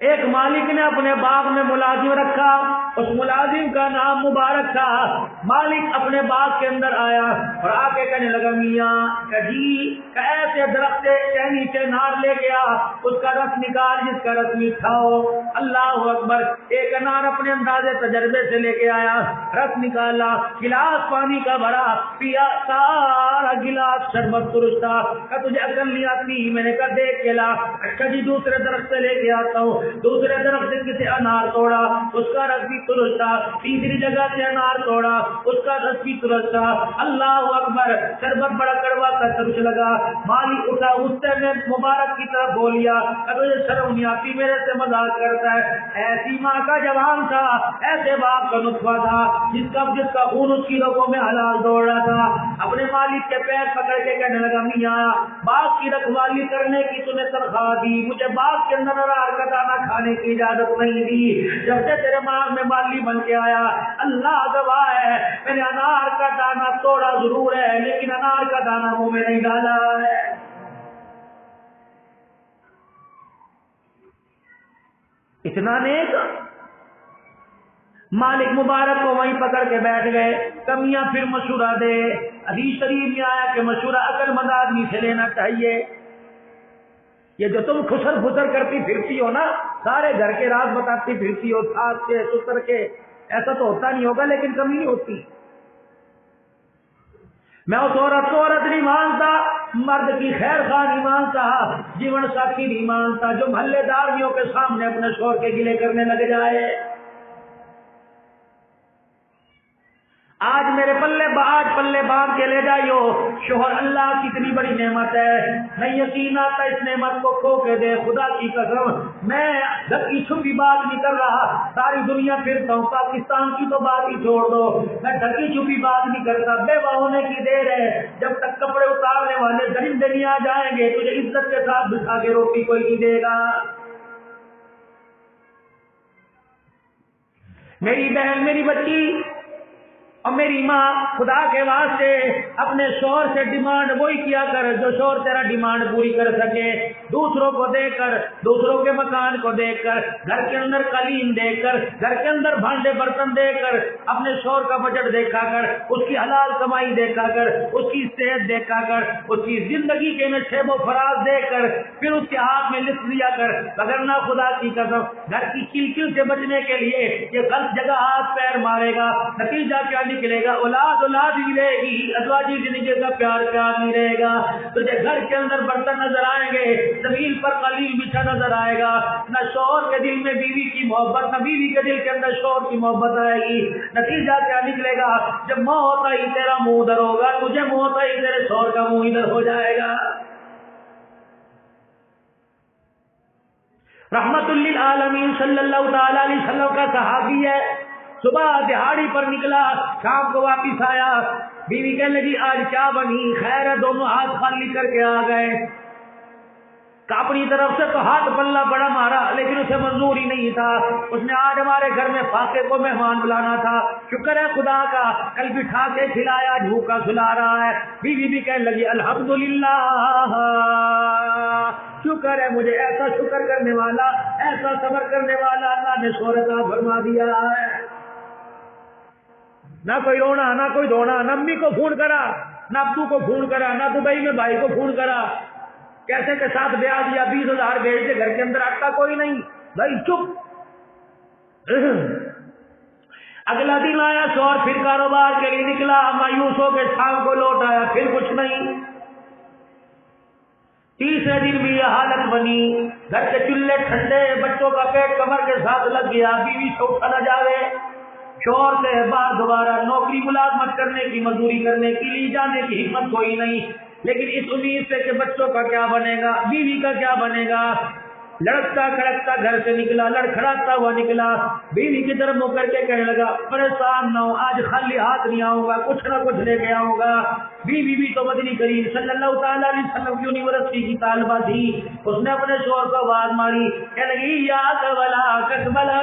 ایک مالک نے اپنے باغ میں ملازم رکھا، اس ملازم کا نام مبارک تھا۔ مالک اپنے باغ کے اندر آیا اور آ کے کہنے لگا، میاں ایسے درخت کے نیچے نار لے گیا، اس کا رس نکال جس کا رس میٹھا ہو۔ اللہ اکبر! ایک انار اپنے اندازے تجربے سے لے کے آیا، رس نکالا، گلاس پانی کا بھرا، پیا، سارا گلاس شربت ترش تھا۔ کہ تجھے عقل نہیں آتی؟ میں نے کہا دیکھ کے لا۔ اچھا جی دوسرے درخت سے لے کے آتا ہوں، دوسرے درخت سے کسی انار توڑا، اس کا رس بھی ترش تھا، تیسری جگہ سے انار توڑا، اس کا رس بھی ترش تھا۔ اللہ اکبر! شربت بڑا کڑوا کا ترش لگا۔ مالی اٹھا، غصے میں مبارک کی طرف بولیا، تجھے شرم نہیں آتی؟ میرے سے مذاق کرتا ہے؟ ایسی ماں کا جوان تھا، ایسے باپ کا نطفہ تھا جس کا خون اس کی رگوں میں حلال دوڑ رہا تھا۔ اپنے مالک کے پیر پکڑ کے کہنے لگا، میاں باغ کی رکھوالی کرنے کی تمہیں تنخواہ دی، مجھے باغ کے اندر انار کا دانہ کھانے کی اجازت نہیں دی۔ جب سے تیرے ماں میں مالی بن کے آیا، اللہ گواہ ہے، میں نے انار کا دانہ توڑا ضرور ہے لیکن انار کا دانہ منہ میں نہیں ڈالا ہے۔ اتنا نیک مالک مبارک کو وہیں پکڑ کے بیٹھ گئے۔ کمیاں پھر مشورہ دے۔ حدیث شریف میں آیا کہ مشورہ عقل مند آدمی سے لینا چاہیے۔ یہ جو تم خسر پھسر کرتی پھرتی ہو نا، سارے گھر کے راز بتاتی پھرتی ہو، ساس کے سسر کے، ایسا تو ہوتا نہیں ہوگا لیکن کمی نہیں ہوتی۔ میں اس عورت کو عورت نہیں مانتا، مرد کی خیر خواہ نہیں مانتا، جیون ساتھی نہیں مانتا جو محلے داریوں کے سامنے اپنے شوہر کے گلے کرنے لگ جائے۔ آج میرے پلے باندھ کے لے جائیو، شوہر اللہ کی اتنی بڑی نعمت ہے، نہیں یقین آتا اس نعمت کو کھو کے دے۔ خدا کی قسم میں ڈھکی چھپی بات نہیں کر رہا، ساری دنیا پھرتا ہوں، پاکستان کی تو بات ہی چھوڑ دو، میں ڈھکی چھپی بات نہیں کرتا۔ بیوہ ہونے کی دیر ہے، جب تک کپڑے اتارنے والے درندے نہیں آ جائیں گے تجھے عزت کے ساتھ بٹھا کے روٹی کوئی نہیں دے گا۔ میری بہن، میری بچی اور میری ماں، خدا کے واسطے اپنے شوہر سے ڈیمانڈ وہی کیا کر جو شوہر تیرا ڈیمانڈ پوری کر سکے۔ دوسروں کو دیکھ کر، دوسروں کے مکان کو دیکھ کر، گھر کے اندر قالین دیکھ کر، گھر کے اندر بھانڈے برتن دیکھ کر اپنے شوہر کا بجٹ دیکھا کر، اس کی حلال کمائی دیکھا کر، اس کی صحت دیکھا کر، اس کی زندگی کے میں شیب و فراز دیکھ کر پھر اس کے ہاتھ میں لسٹ دیا کر، وگرنہ خدا کی قسم گھر کی کلکل سے بچنے کے لیے یہ غلط جگہ ہاتھ پیر مارے گا، نتیجہ کیا نکلے گا؟ اولاد ہی رہے گی، ازواجی زندگی کا پیار نہیں رہے گا۔ تجھے گھر کے اندر برتن نظر آئیں گے، زمین پر قلیل بچھا نظر آئے گا، نہ شوہر کے دل میں بیوی کی محبت، نہ بیوی کے دل کے اندر شوہر کی محبت آئے گی۔ نتیجہ کیا نکلے گا؟ جب موت آئی تیرا منہ ادھر ہوگا، تجھے موت آئی تیرے شوہر کا منہ ادھر ہو جائے گا۔ رحمت للعالمین صلی اللہ تعالی علیہ وسلم کا صحابی ہے، صبح دہاڑی پر نکلا، شام کو واپس آیا، بیوی کہنے لگی آج کیا بنی؟ خیر ہے، دونوں ہاتھ خالی کر کے آ گئے۔ اپنی طرف سے تو ہاتھ پلہ بڑا مارا لیکن اسے منظور ہی نہیں تھا، اس نے آج ہمارے گھر میں فاقے کو مہمان بلانا تھا، شکر ہے خدا کا کل بٹھا کے کھلایا، بھوکا کھلا رہا ہے۔ بیوی بھی کہنے لگی الحمدللہ، شکر ہے مجھے ایسا شکر کرنے والا، ایسا صبر کرنے والا اللہ اللہ نے شوہر عطا فرما دیا ہے. نہ کوئی رونا نہ کوئی دھونا، نہ امی کو فون کرا، نہ ابو کو فون کرا، نہ دبئی میں بھائی کو فون کرا، کیسے کے ساتھ بیاہ دیا، 20,000 بھیج دے، گھر کے اندر آتا کوئی نہیں. بھائی چپ. اگلا دن آیا شوہر، پھر کاروبار کے لیے نکلا، مایوس ہو کے شام کو لوٹ آیا، پھر کچھ نہیں. تیسرے دن بھی یہ حالت بنی، گھر کے چولہے ٹھنڈے، بچوں کا پیٹ کمر کے ساتھ لگ گیا، بیوی سے اٹھا نہ جاوے. شوہر سے بار دوبارہ نوکری ملازمت کرنے کی، مزدوری کرنے کے لیے جانے کی ہمت کوئی نہیں، لیکن اس امید سے کہ بچوں کا کیا بنے گا، بیوی کا کیا بنے گا. لڑکتا کھڑکتا گھر سے نکلا، لڑکھڑاتا ہوا نکلا، بیوی کی طرف منہ کر کے کہنے لگا پریشان نہ ہو، آج خالی ہاتھ نہیں آؤں گا، کچھ نہ کچھ لے کے آؤں گا. بیوی بھی تو مدنی کریم صلی اللہ تعالیٰ علیہ وسلم کی یونیورسٹی کی طالبہ تھی. اس نے اپنے شوہر کو آواز ماری، کہنے لگی یا کبلا کسبلا،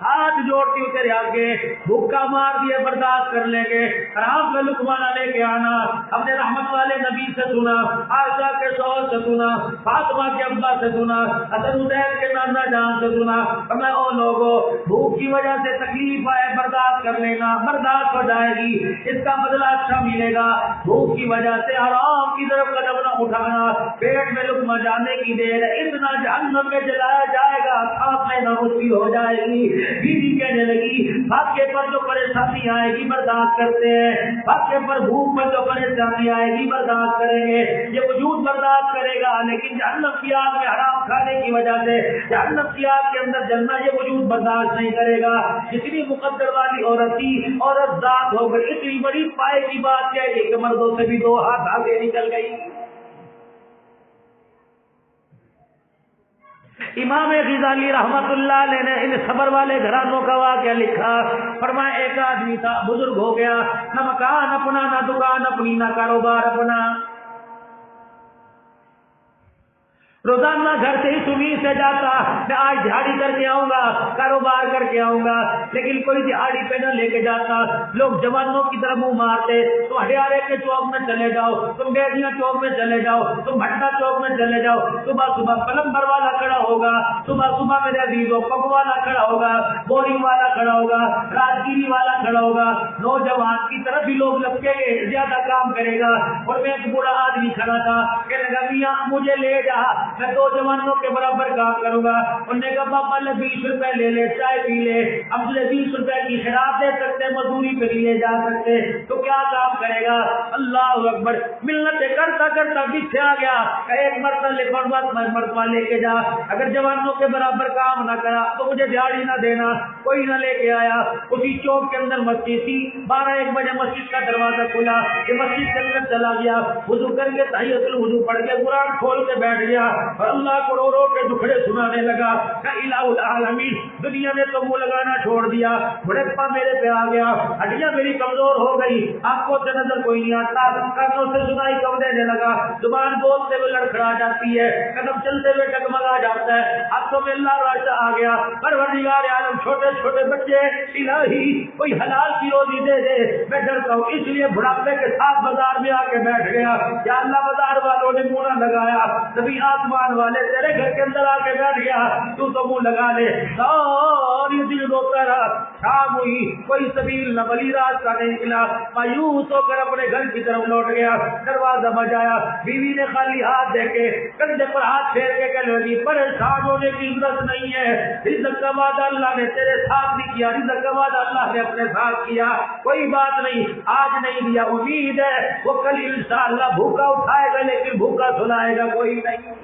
ہاتھ جوڑتی ہوں تیرے آگے، بھوکا مار دیے برداشت کر لیں گے، حرام کا لقمہ لے کے آنا. ہم نے رحمت والے نبی سے سنا، عائشہ کے شوہر سے سنا، فاطمہ کے ابا سے سنا، حسن حسین کے نانا جان سے سنا. میں او لوگوں، بھوک کی وجہ سے تکلیف آئے برداشت کر لینا، برداشت ہو جائے گی، اس کا بدلہ اچھا ملے گا. بھوک کی وجہ سے حرام کی طرف قدم نہ اٹھانا، پیٹ میں لقمہ جانے کی دیر ہے، اتنا جہنم میں جلایا جائے گا، سانس لینا مشکل ہو جائے گی. بیوی کہنے لگی واقعے پر جو پریشانی آئے گی برداشت کرتے ہیں، واقعے پر بھوک پر جو پریشانی آئے گی برداشت کریں گے، یہ وجود برداشت کرے گا، لیکن جہنم کی آگ میں حرام کھانے کی وجہ سے جہنم کی آگ کے اندر جلنا یہ وجود برداشت نہیں کرے گا. جتنی مقدر والی عورت تھی، عورت ذات ہو گئی. اتنی بڑی پائے کی بات کیا ہے کہ مردوں سے بھی 2 ہاتھ آگے نکل گئی. امام غزالی رحمت اللہ علیہ نے ان صبر والے گھرانوں کا واقعہ لکھا. فرمایا ایک آدمی تھا، بزرگ ہو گیا، نہ مکان اپنا، نہ دکان اپنی، نہ کاروبار اپنا. روزانہ گھر سے ہی امید سے جاتا، میں آج دہاڑی کر کے آؤں گا، کاروبار کر کے آؤں گا، لیکن کوئی دہاڑی پہ نہ لے کے جاتا. لوگ جوانوں کی طرف منہ مارتے، تم ہریارے کے چوک میں چلے جاؤ، تم بیدیاں چوک میں چلے جاؤ، تم بھٹا چوک میں چلے جاؤ. صبح صبح پلمبر والا کھڑا ہوگا، صبح صبح میرے عزیزوں پگ والا کھڑا ہوگا، بورنگ والا کھڑا ہوگا، راجگیری والا کھڑا ہوگا. نوجوان کی طرف بھی لوگ لپکے گے، زیادہ کام کرے گا. اور میں ایک بوڑھا آدمی کھڑا تھا، کہنے لگا میاں مجھے لے جا، میں 2 جوانوں کے برابر کام کروں گا. انہوں نے کہا پاپا لے 20 روپے لے لے، چائے پی لے، ہم تجھے 20 روپے کی شراب دے سکتے، مزدوری پہ لے جا سکتے، تو کیا کام کرے گا. اللہ اکبر. منتیں کرتا کرتا پیچھے آ گیا، ایک مرتبہ لے کے جا، اگر جوانوں کے برابر کام نہ کرا تو مجھے دیہڑی نہ دینا. کوئی نہ لے کے آیا. اسی چوک کے اندر مسجد تھی، 12-1 بجے مسجد کا دروازہ کھلا، کہ مسجد کے اندر چلا گیا، وضو کر کے تحیۃ الوضو پڑھ کے قرآن کھول کے بیٹھ گیا اور اللہ کو رو رو کے دکھڑے سنانے لگا کہ الہ العالمین، دنیا نے تو منہ لگانا چھوڑ دیا، بڑھپا میرے پہ آ گیا، ہڈیاں میری کمزور ہو گئی، آنکھوں سے نظر کوئی نہیں آتا، کانوں سے سنائی کم دینے لگا، زبان بولتے ہوئے لڑکھڑا جاتی ہے، قدم چلتے ہوئے ڈگمگا جاتا ہے، ہاتھوں میں اللہ راستہ آ گیا. پروردگار عالم چھوٹے چھوٹے بچے الہی کوئی حلال کی روزی دے دے، میں ڈرتا ہوں، اس لیے بڑھاپے کے ساتھ بازار میں آ کے بیٹھ گیا. یا اللہ بازار والوں نے منہ نہ لگایا، کبھی آسمان والے تیرے گھر کے اندر آ کے بیٹھ گیا، تو منہ لگا لے. ساری دن روتا رہا، شام ہوئی، کوئی سبیل نہ بلی، راستہ نہیں نکلا، مایوس ہو کر اپنے گھر کی طرف لوٹ گیا. دروازہ بجایا، بیوی نے خالی ہاتھ دے کے کندھے پر ہاتھ پھیر کے کہنے لگی پریشان ہونے کی ضرورت نہیں ہے، رزق کا وعدہ اللہ نے تیرے ساتھ نہیں کیا، رزق کا وعدہ اللہ نے اپنے ساتھ کیا، کوئی بات نہیں، آج نہیں دیا، امید ہے وہ کل انشاءاللہ بھوکا اٹھائے گا، لیکن بھوکا سلائے گا کوئی نہیں.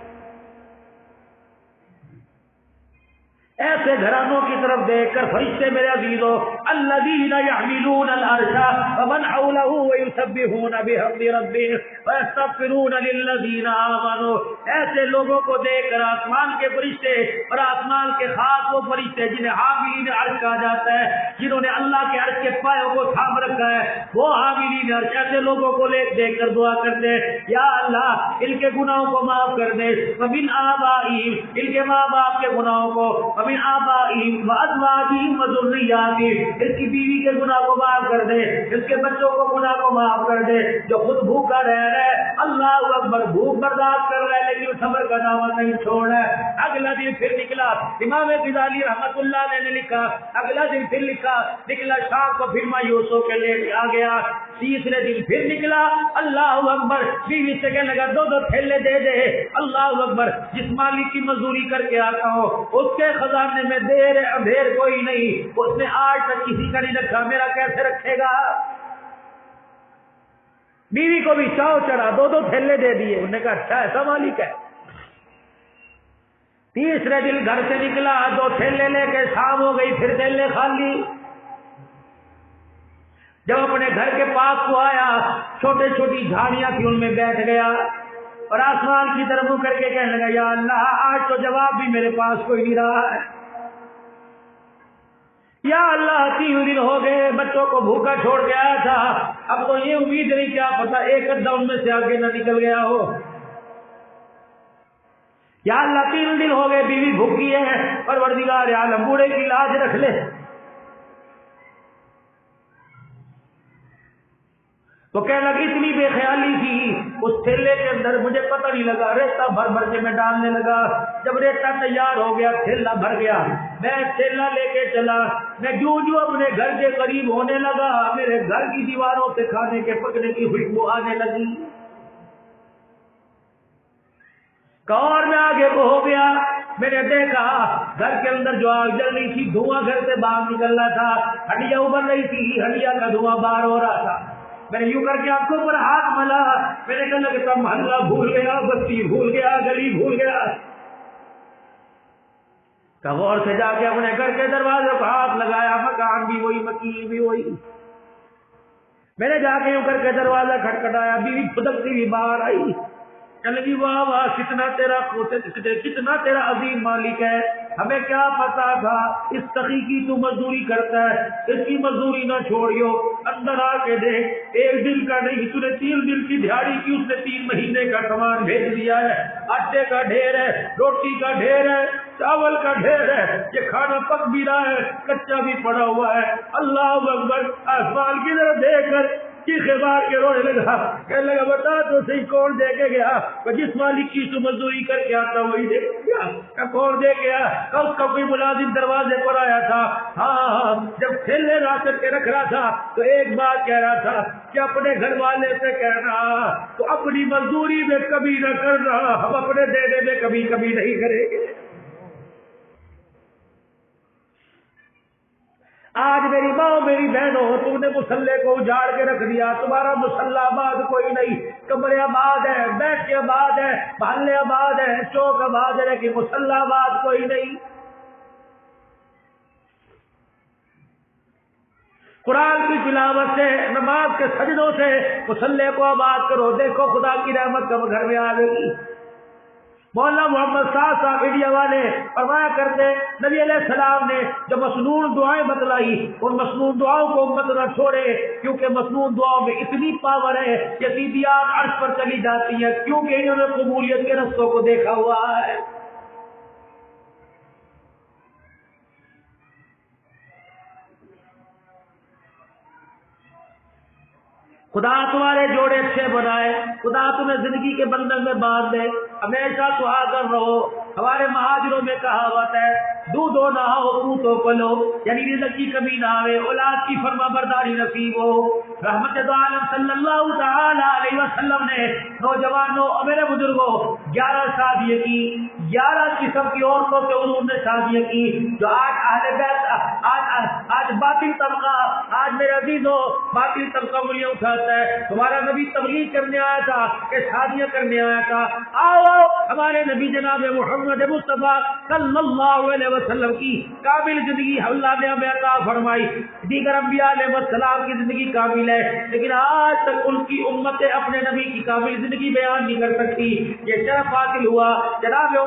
ایسے گھرانوں کی طرف دیکھ کر فرشتے میرے عزیزوں، الذین یحملون العرش ومن حولہ ویسبحون بحمد ربہم ویستغفرون للذین آمنوا، ایسے لوگوں کو دیکھ کر آسمان کے فرشتے اور آسمان کے خاص وہ فرشتے جنہیں حاملین عرش کہا جاتا ہے، جنہوں نے اللہ کے عرش کے پایوں کو تھام رکھا ہے، وہ حاملین عرش ایسے لوگوں کو دیکھ کر دعا کرتے ہیں یا اللہ ان کے گناہوں کو معاف کر دے، ومن آبائہم ان کے ماں باپ کے گناہوں کو، ومن آبائہم وازواجہم وذریاتہم اس کی بیوی کے گناہ کو معاف کر دے، اس کے بچوں کو گناہ کو کو معاف کر دے. جو خود بھوکا رہ رہا ہے, اللہ اکبر, بھوک برداشت کر رہا ہے لیکن صبر کا دامن نہیں چھوڑ رہا ہے. اگلا دن پھر نکلا, امام غزالی رحمت اللہ علیہ نے لکھا, اگلا دن پھر نکلا شام کو پھر مایوسوں کے لے آ گیا. تیسرے دن پھر نکلا, اللہ اکبر, بیوی سے کہنے لگا 2 تھیلے دے دے. اللہ اکبر, جس مالک کی مزدوری کر کے آتا ہوں اس کے خزانے میں دیر کوئی نہیں, اس نے آج تک کسی کا نہیں رکھا, میرا کیسے رکھے گا. بیوی کو بھی چاؤ چڑھا, 2 تھیلے دے دیے. انہوں نے کہا اچھا ایسا مالک ہے. تیسرے دن گھر سے نکلا, 2 تھیلے لے کے شام ہو گئی, پھر تھیلے خالی. جب اپنے گھر کے پاس کو آیا, چھوٹی چھوٹی جھاڑیاں تھی, ان میں بیٹھ گیا اور آسمان کی طرف منہ کر کے کہنے لگا, یا اللہ آج تو جواب بھی میرے پاس کوئی نہیں رہا ہے. یا اللہ 3 دن ہو گئے, بچوں کو بھوکا چھوڑ کے آیا تھا, اب تو یہ امید نہیں, کیا پتا ایک ادھا ان میں سے آگے نہ نکل گیا ہو. یا اللہ 3 دن ہو گئے, بیوی بھوکی ہے, پروردگار عالم بوڑھے کی لاج رکھ لے. تو کہنے لگا اتنی بے خیالی تھی اس تھیلے کے اندر, مجھے پتہ نہیں لگا, ریتا بھر کے میں ڈالنے لگا. جب ریتا تیار ہو گیا, تھیلا بھر گیا, میں تھیلا لے کے چلا. میں جو اپنے گھر کے قریب ہونے لگا, میرے گھر کی دیواروں سے کھانے کے پکنے کی خوشبو آنے لگی. اور میں آگے کو ہو گیا, میں نے دیکھا گھر کے اندر جو آگ جل رہی تھی, دھواں گھر سے باہر نکل رہا تھا, ہڈیاں ابل رہی تھی, ہڈیاں کا دھواں باہر ہو رہا تھا. میں نے یوں کر کے آنکھوں پر ہاتھ ملا, میں نے کہا کہ تم محلہ بھول گیا, بستی بھول گیا, گلی بھول گیا. غور سے جا کے اپنے گھر کے دروازے کو ہاتھ لگایا, مکان بھی وہی, مکین بھی وہی. میں نے جا کے یوں کر کے دروازہ کھٹکھٹایا, بیوی پھدکتی ہوئی باہر آئی. کہنے لگی واہ واہ, کتنا تیرا عظیم مالک ہے, ہمیں کیا پتا تھا اس سخی کی تو مزدوری کرتا ہے, اس کی مزدوری نہ چھوڑیو. اندر آ کے دیکھ, 1 دن کا نہیں, تو نے 3 دن کی دہاڑی کی, اس نے 3 مہینے کا سامان بھیج دیا ہے. آٹے کا ڈھیر ہے, روٹی کا ڈھیر ہے, چاول کا ڈھیر ہے, یہ کھانا پک بھی رہا ہے, کچا بھی پڑا ہوا ہے. اللہ اکبر, آسمان کی طرف دیکھ کر چیخے مار کے رونے لگا. کہنے لگا بتا تو صحیح کون دے کے گیا. جس مالک کی تو مزدوری کر کے آتا وہی دے گیا. کون دے گیا؟ اس کا کوئی ملازم دروازے پر آیا تھا. ہاں, جب تھیلے لا کر کے رکھ رہا تھا تو ایک بات کہہ رہا تھا کہ اپنے گھر والے سے کہنا تو اپنی مزدوری میں کبھی نہ کرنا, ہم اپنے دینے میں کبھی نہیں کریں گے. آج میری ماں میری بہنوں, تم نے مسلح کو اجاڑ کے رکھ دیا, تمہارا مسلح آباد کوئی نہیں, کمرے آباد ہے, بیٹھ کے آباد ہے, محلے آباد ہے, چوک آباد ہے, لیکن مسلح آباد کوئی نہیں. قرآن کی تلاوت سے, نماز کے سجدوں سے مسلح کو آباد کرو, دیکھو خدا کی رحمت کب گھر میں آ گئی. مولانا محمد صاحب انڈیا والے فرمایا کرتے, نبی علیہ السلام نے جو مسنون دعائیں بتلائی, ان مسنون دعاؤں کو امت نہ چھوڑے, کیونکہ مسنون دعاؤں میں اتنی پاور ہے کہ سیدھیات عرش پر چلی جاتی ہے, کیونکہ انہوں نے قبولیت کے رستوں کو دیکھا ہوا ہے. خدا تمہارے جوڑے اچھے بنائے, خدا تمہیں زندگی کے بندھن میں باندھ دے, ہمیشہ سہاگر رہو. ہمارے مہاجروں میں کہاوت ہے, دودھو نہ ہو پوتو پلو, یعنی رزق کی کمی نہ آئے, اولاد کی فرما برداری نصیب ہو. رحمت عالم صلی اللہ تعالی علیہ وسلم نے نوجوانوں اور میرے بزرگوں 11 شادیاں کی, 11 قسم کی عورتوں سے انہوں نے شادیاں کی. جو آج اہل بیت, آج باطل طبقہ, آج میرے عزیزوں باطل طبقہ انگلیاں اٹھاتا ہے. تمہارا نبی تبلیغ کرنے آیا تھا کہ شادیاں کرنے آیا تھا, آؤ ہمارے نبی جناب محمد مصطفیٰ صلی اللہ علیہ وسلم کی کامل زندگی اللہ نے ہمیں عطا فرمائی. دیگر انبیاء علیہ السلام کی زندگی کامل ہے, لیکن آج تک ان کی امتیں اپنے نبی کی کامل زندگی بیان نہیں کر سکتی. یہ شرف حاصل ہوا جناب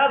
10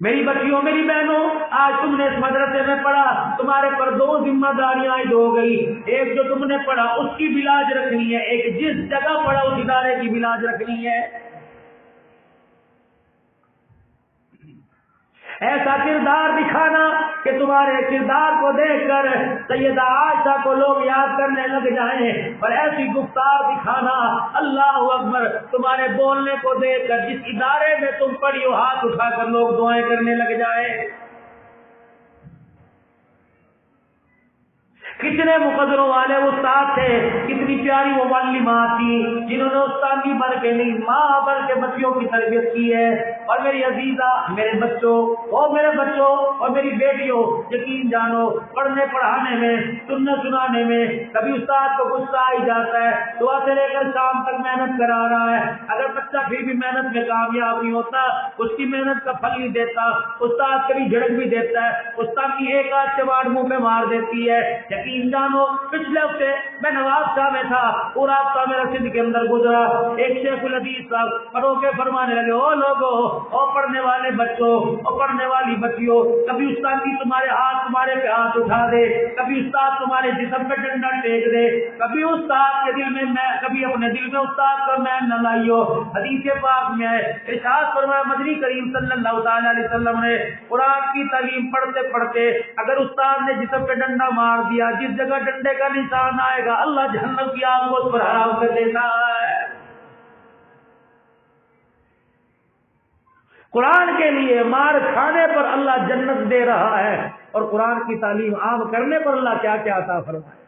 میری بچیوں میری بہنوں، آج تم نے اس مدرسے میں پڑھا، تمہارے پر دو ذمہ داریاں عائد ہو گئی۔ ایک جو تم نے پڑھا اس کی بھی لاج رکھنی ہے، ایک جس جگہ پڑھا اس ادارے کی بھی لاج رکھنی ہے۔ ایسا کردار دکھانا کہ تمہارے کردار کو دیکھ کر سیدہ عائشہ کو لوگ یاد کرنے لگ جائیں، اور ایسی گفتار دکھانا، اللہ اکبر، تمہارے بولنے کو دیکھ کر جس ادارے میں تم پڑھی ہو ہاتھ اٹھا کر لوگ دعائیں کرنے لگ جائیں۔ کتنے مقدروں والے استاد تھے، کتنی پیاری وہ معلمات تھی جنہوں نے استادی بن کے نہیں ماں بن کے بچیوں کی تربیت کی ہے۔ اور میری عزیزہ، میرے بچوں اور میری بیٹیوں، یقین جانو پڑھنے پڑھانے میں، سننے سنانے میں کبھی استاد کو غصہ آ ہی جاتا ہے، صبح سے لے کر شام تک محنت کرا رہا ہے، اگر بچہ پھر بھی محنت میں کامیاب نہیں ہوتا، اس کی محنت کا پھل نہیں دیتا، استاد کبھی جھڑک بھی دیتا ہے، استاد کی ایک آدھ چماٹ منہ پہ مار دیتی ہے۔ یقین جانو پچھلے ہفتے میں نواز شاہ میں تھا، پورا ہفتہ میرا سندھ کے اندر گزرا، ایک شیخ الحدیث صاحب پڑھو کے فرمانے لگے، او لوگو، او پڑھنے والے بچوں، او پڑھنے والی بچیوں، کبھی استاد کی تمہارے پہ ہاتھ اٹھا دے، کبھی استاد تمہارے جسم پہ ڈنڈا ٹیک دے، کبھی استاد کے دل میں کبھی اپنے دل میں استاد کا میں نہ لائیو۔ حدیث پاک میں ہے، ارشاد فرمایا مدنی کریم صلی اللہ تعالی علیہ وسلم نے قرآن کی تعلیم پڑھتے پڑھتے اگر استاد نے جسم پہ ڈنڈا مار دیا، جس جگہ ڈنڈے کا نشان آئے گا اللہ جہنم کی آگ کو اس پر حرام کر دیتا ہے۔ قرآن کے لیے مار کھانے پر اللہ جنت دے رہا ہے، اور قرآن کی تعلیم عام کرنے پر اللہ کیا کیا عطا فرمائے۔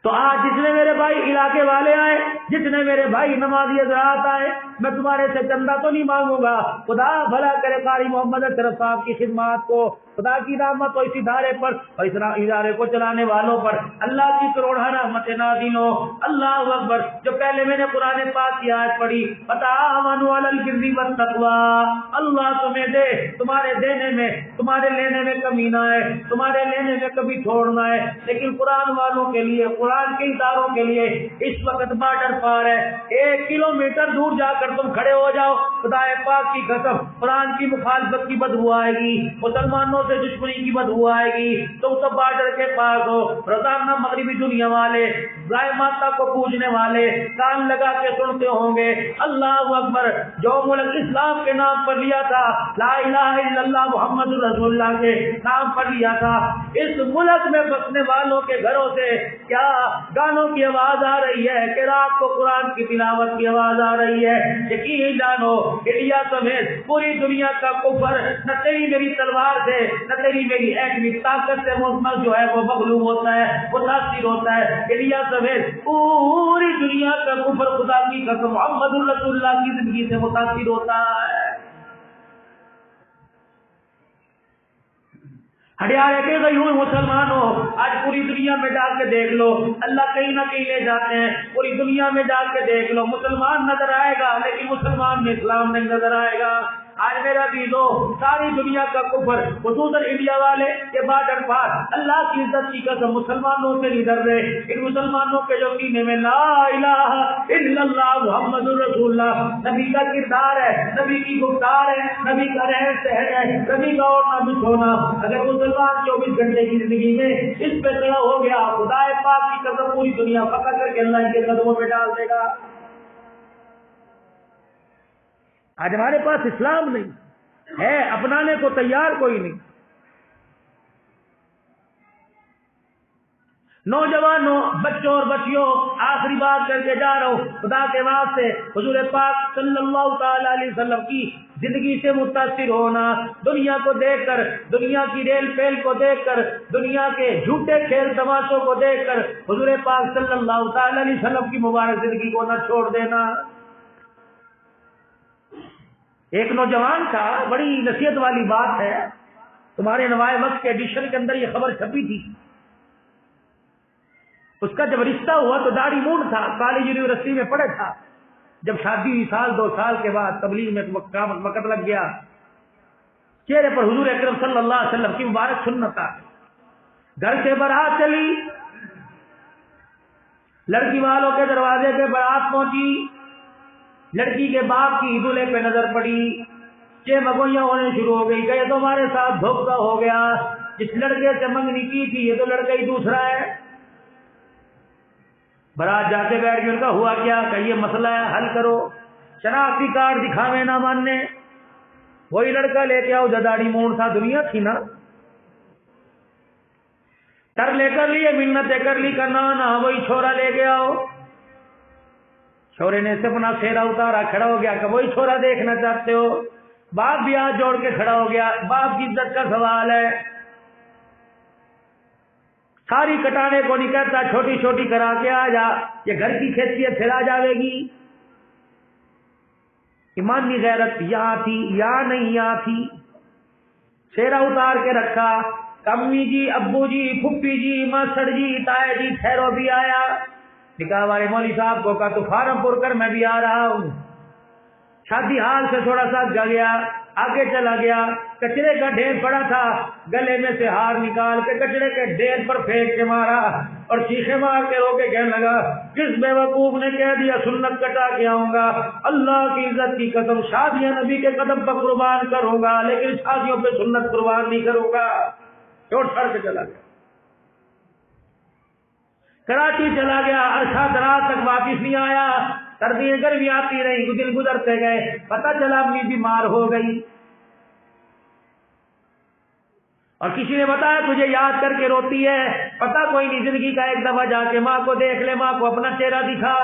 تو آج جتنے میرے بھائی علاقے والے آئے، جتنے میرے بھائی نمازی حضرات آئے، میں تمہارے سے چندہ تو نہیں مانگوں گا، خدا بھلا کرے قاری محمد اشرف صاحب کی خدمات کو، خدا کی رحمت ہو اس ادارے پر اور اس ادارے کو چلانے والوں پر، اللہ کی کروڑہ رحمت نازل ہو۔ اللہ اکبر۔ جو پہلے میں نے قرآن پاک کی آیت پڑھی، وتعاونوا علی البر والتقوی، اللہ تمہیں دے، تمہارے دینے میں تمہارے لینے میں کمی نہ ہے، تمہارے لینے میں کبھی چھوڑنا ہے، لیکن قرآن والوں کے لیے، قرآن کے اداروں کے لیے اس وقت بارڈر پار ہے، 1 کلومیٹر دور جا کر تم کھڑے ہو جاؤ، خدا پاک کی قسم قرآن کی مخالفت کی بدبو آئے گی، مسلمانوں سے دشمنی کی بدبو آئے گی۔ تم تو بارڈر کے پاس ہو، روزانہ مغربی دنیا والے، گائے ماتا کو پوجنے والے کان لگا کے سنتے ہوں گے، اللہ اکبر، جو ملک اسلام کے نام پر لیا تھا، لا الہ الا اللہ محمد رسول اللہ کے نام پر لیا تھا، اس ملک میں بسنے والوں کے گھروں سے کیا گانوں کی آواز آ رہی ہے کہ رات کو قرآن کی تلاوت کی آواز آ رہی ہے۔ یقین جانو انڈیا سمیت پوری دنیا کا کفر نہ تیری میری تلوار سے، نہ تیری میری ایٹمی طاقت سے جو ہے وہ مغلوب ہوتا ہے، متاثر ہوتا ہے۔ انڈیا سمیت پوری دنیا کا کفر خدا کی قسم محمد رسول اللہ کی زندگی سے متاثر ہوتا ہے۔ ہڑیارے کے گئی ہوئے مسلمانوں، آج پوری دنیا میں جا کے دیکھ لو، اللہ کہیں نہ کہیں لے جاتے ہیں، پوری دنیا میں جا کے دیکھ لو، مسلمان نظر آئے گا لیکن مسلمان میں اسلام نہیں نظر آئے گا۔ آج میرا عزیزو، ساری دنیا کا کفر، خصوصاً انڈیا والے کے بارڈر پار، اللہ کی عزت کی قسم مسلمانوں سے نہیں ڈر رہے، ان مسلمانوں کے جو سینے میں لا الہ الا اللہ محمد رسول اللہ نبی کا کردار ہے، نبی کی گفتار ہے، نبی کا رہن سہن ہے، نبی کا اڑنا بچھونا، اگر مسلمان 24 گھنٹے کی زندگی میں اس پہ کھڑا ہو گیا، خدا پاک کی قسم پوری دنیا پکڑ کر کے اللہ کے قدموں میں ڈال دے گا۔ آج ہمارے پاس اسلام نہیں ہے، اپنانے کو تیار کوئی نہیں۔ نوجوانوں، بچوں اور بچیوں، آخری بات کر کے جا رہا ہوں، خدا کے واسطے حضور پاک صلی اللہ تعالی علیہ وسلم کی زندگی سے متاثر ہونا، دنیا کو دیکھ کر، دنیا کی ریل پیل کو دیکھ کر، دنیا کے جھوٹے کھیل تماشوں کو دیکھ کر حضور پاک صلی اللہ تعالی علیہ وسلم کی مبارک زندگی کو نہ چھوڑ دینا۔ ایک نوجوان تھا، بڑی نصیحت والی بات ہے، تمہارے نوائے وقت کے ایڈیشن کے اندر یہ خبر چھپی تھی۔ اس کا جب رشتہ ہوا تو داڑھی مونڈ تھا، کالج یونیورسٹی میں پڑھا تھا، جب شادی ہوئی 1-2 سال کے بعد تبلیغ میں وقت لگ گیا، چہرے پر حضور اکرم صلی اللہ علیہ وسلم کی مبارک سنت آ گئی، گھر سے بارات چلی، لڑکی والوں کے دروازے پہ بارات پہنچی، لڑکی کے باپ کی دولہے پہ نظر پڑی، مگوئیاں ہونے شروع ہو گئی کہ یہ تو ہمارے ساتھ دھوکہ ہو گیا، جس لڑکے سے منگنی کی تھی یہ تو لڑکا ہی دوسرا ہے۔ برات جا کے بیٹھ کے ان کا ہوا کیا کہ یہ مسئلہ ہے، حل کرو۔ شناختی کارڈ دکھاوے نہ ماننے، وہی لڑکا لے کے آؤ جو داڑھی مونڈ تھا، دنیا تھی نا، ترلے کر لیے، منتیں کر لی، کرنا نہ وہی چھوڑا لے کے آؤ۔ چھوڑے نے سے اپنا سیرا اتارا، کھڑا ہو گیا کہ وہی چھوڑا دیکھنا چاہتے ہو؟ باپ بھی ہاتھ جوڑ کے کھڑا ہو گیا، باپ کی عزت کا سوال ہے، ساری کٹانے کو نہیں کہتا، چھوٹی چھوٹی کرا کے آ جا، یہ گھر کی حیثیت پھر آ جاوے گی۔ ایمانی غیرت یہاں تھی یا نہیں یہاں تھی، سیرا اتار کے رکھا، امی جی، ابو جی، پھپھی جی، ماسڑ جی، تائے جی، ٹھہرو بھی آیا، نکاح والے مولوی صاحب کو کہا تو فارم پر کر، میں بھی آ رہا ہوں۔ شادی حال سے تھوڑا سا گیا، آگے چلا گیا، کچرے کا ڈھیر پڑا تھا، گلے میں سے ہار نکال کے کچرے کے ڈھیر پر پھینک کے مارا اور چیخے مار کے رو کے کہنے لگا، کس بیوقوف نے کہہ دیا سنت کٹا کے آؤں گا؟ اللہ کی عزت کی قسم، شادیاں نبی کے قدم پر قربان کروں گا لیکن شادیوں پہ سنت قربان نہیں کروں گا۔ چوٹ چھڑ کے چلا گیا، کراچی چلا گیا، عرصہ دراز تک واپس نہیں آیا، سردیاں گرمی آتی رہی، دن گزرتے گئے، پتہ چلا امی بیمار ہو گئی، اور کسی نے بتایا تجھے یاد کر کے روتی ہے، پتہ کوئی نہیں، زندگی کا ایک دفعہ جا کے ماں کو دیکھ لے، ماں کو اپنا چہرہ دکھا۔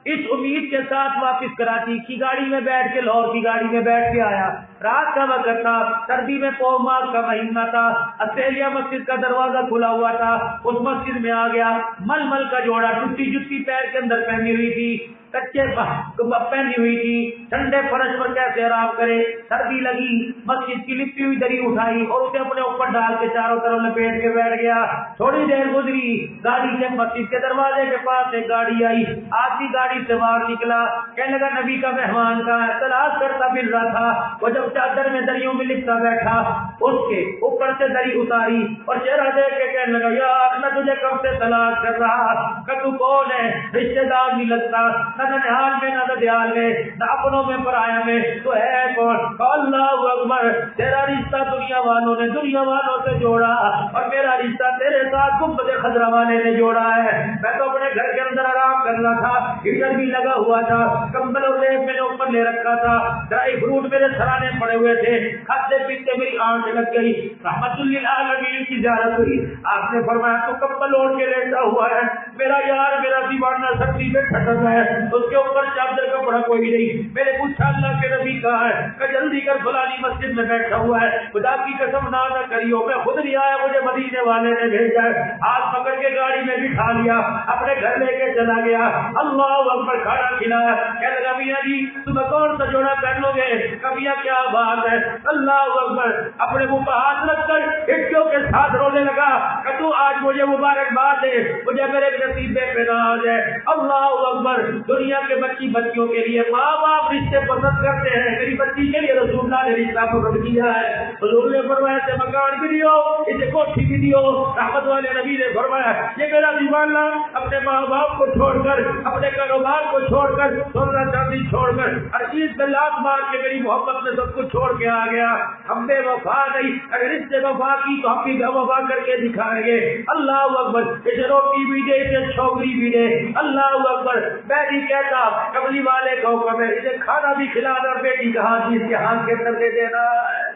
اس امید کے ساتھ واپس کراچی کی گاڑی میں بیٹھ کے، لاہور کی گاڑی میں بیٹھ کے آیا، رات کا وقت تھا، سردی میں پو ماہ کا مہینہ تھا، آسٹریلیا مسجد کا دروازہ کھلا ہوا تھا، اس مسجد میں آ گیا، مل مل کا جوڑا، ٹوٹی جتی پیر کے اندر پہنی ہوئی تھی، کچے پہنی ہوئی تھی، ٹھنڈے فرش پر کیسے آرام کرے، سردی لگی، مسجد کی لپٹی ہوئی دری اٹھائی اور اسے اپنے اوپر ڈال کے چاروں طرف لپیٹ کے بیٹھ گیا۔ تھوڑی دیر گزری، گاڑی سے مسجد کے دروازے کے پاس ایک گاڑی آئی، آدمی گاڑی سے باہر نکلا، کہنے لگا نبی کا مہمان کا تلاش کرتا مل رہا تھا، وہ جب چادر میں دریوں میں لپٹا بیٹھا، اس کے اوپر سے دری اتاری اور چہرہ دیکھ کے کہنے لگا، یار میں تجھے کب سے تلاش کر رہا، کہ تو کون ہے، رشتے دار نہیں لگتا، نہ ننہال میں نہ دیال میں نہ اپنوں میں پرایا میں، تو ہے کون؟ اللہ اکبر، تیرا رشتہ دنیا والوں نے دنیا والوں سے جوڑا اور میرا رشتہ تیرے ساتھ گنبد خضرا والے نے جوڑا ہے۔ میں تو اپنے گھر کے اندر آرام کر رہا تھا، ہیٹر بھی لگا ہوا تھا، کمبل اور لیپ میں نے اوپر لے رکھا تھا، ڈرائی فروٹ میرے سرانے پڑے ہوئے تھے، کھاتے پیتے میری آنکھ لگ گئی، رحمت للعالمین کی زیارت ہوئی، آپ نے فرمایا تو کمبل اوڑھ کے لیٹا ہوا ہے، میرا یار میرا دیوانہ سردی میں ٹھٹک ہے، اس کے اوپر چادر کا بڑا کوئی نہیں، میں نے پوچھا اللہ کے نبی کہاں ہے، کہ جلدی کر فلانی مسجد میں بیٹھا ہوا ہے، خدا کی قسم نہ کریو میں خود نہیں آیا، مجھے مدینے والے نے بھیجا ہے، ہاتھ پکڑ کے گاڑی میں بٹھا لیا، اپنے گھر لے کے چلا گیا، اللہ اکبر، کھانا کھلایا، کہنے لگا میاں جی تمہیں کون سا جوڑا پہن لو گے؟ کبھی کیا بات ہے، اللہ اکبر، اپنے منہ پر ہاتھ رکھ کر ہٹیوں کے ساتھ رونے لگا کہ تو آج مجھے مبارکباد دے، مجھے میرے نصیب پہ ناز ہے، اللہ اکبر۔ دنیا کے بچی بچیوں کے لیے ماں باپ رشتے پسند کرتے ہیں، میری بچی کے لیے رسول اللہ نے رشتہ پسند کیا ہے، حضور نے فرمایا اسے مکان بھی دیو، اسے کوٹھی بھی دیو، رحمت والے نبی نے فرمایا یہ میرا دیوانہ اپنے ماں باپ کو چھوڑ کر، اپنے کاروبار کو چھوڑ کر، سونا چاندی چھوڑ کر، ہر چیز پہ لات مار کے میری محبت میں سب کچھ چھوڑ کے آ گیا، ہم بے وفا نہیں، اگر اس سے وفا کی تو ہم بھی بے وفا کر کے دکھائیں گے، اللہ اکبر، اسے روٹی بھی دے، اسے چھوکری بھی دے، اللہ اکبر، میں نہیں کہتا کملی والے کو حکم ہے اسے کھانا بھی کھلانا اور بیٹی کا ہاتھ بھی اس کے ہاتھ کے اندر دے دینا ہے۔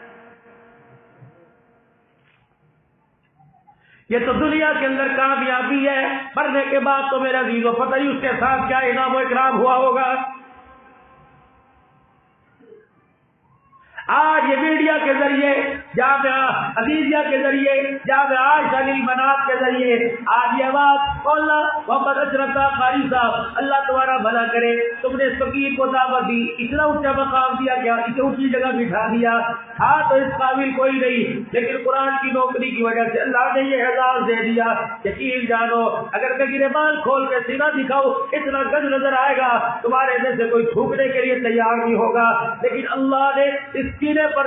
یہ تو دنیا کے اندر کامیابی ہے، مرنے کے بعد تو میرا عزیزو پتہ ہی اس کے ساتھ کیا انعام و اکرام ہوا ہوگا۔ آج یہ میڈیا کے ذریعے، جامعہ عزیزیہ کے ذریعے، جامعہ عائشہ للبنات کے ذریعے آج یہ آواز مولانا محمد اشرف قاری صاحب اللہ تمہارا بھلا کرے، تم نے اس فقیر کو دعوت دی، اتنا اونچا مقام دیا، کیا اسے اونچی جگہ بٹھا دیا، تھا تو اس قابل کوئی نہیں، لیکن قرآن کی نوکری کی وجہ سے اللہ نے یہ اعزاز دے دیا۔ یقین جانو اگر کبھی رمال کھول کے سینہ دکھاؤ اتنا گز نظر آئے گا، تمہارے میں سے کوئی تھوکنے کے لیے تیار نہیں ہوگا، لیکن اللہ نے اس سینے پر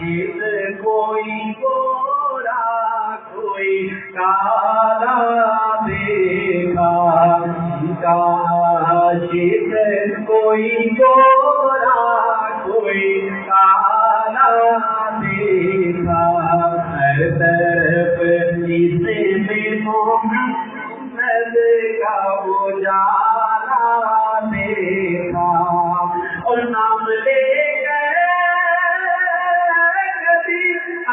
کاشت کوئی گورا کوئی کالا دیکھا کاشت کوئی گورا کوئی کالا دیکھا ہر طرف اس میں محمد کا اجالا دیکھا اور نام لے کبھی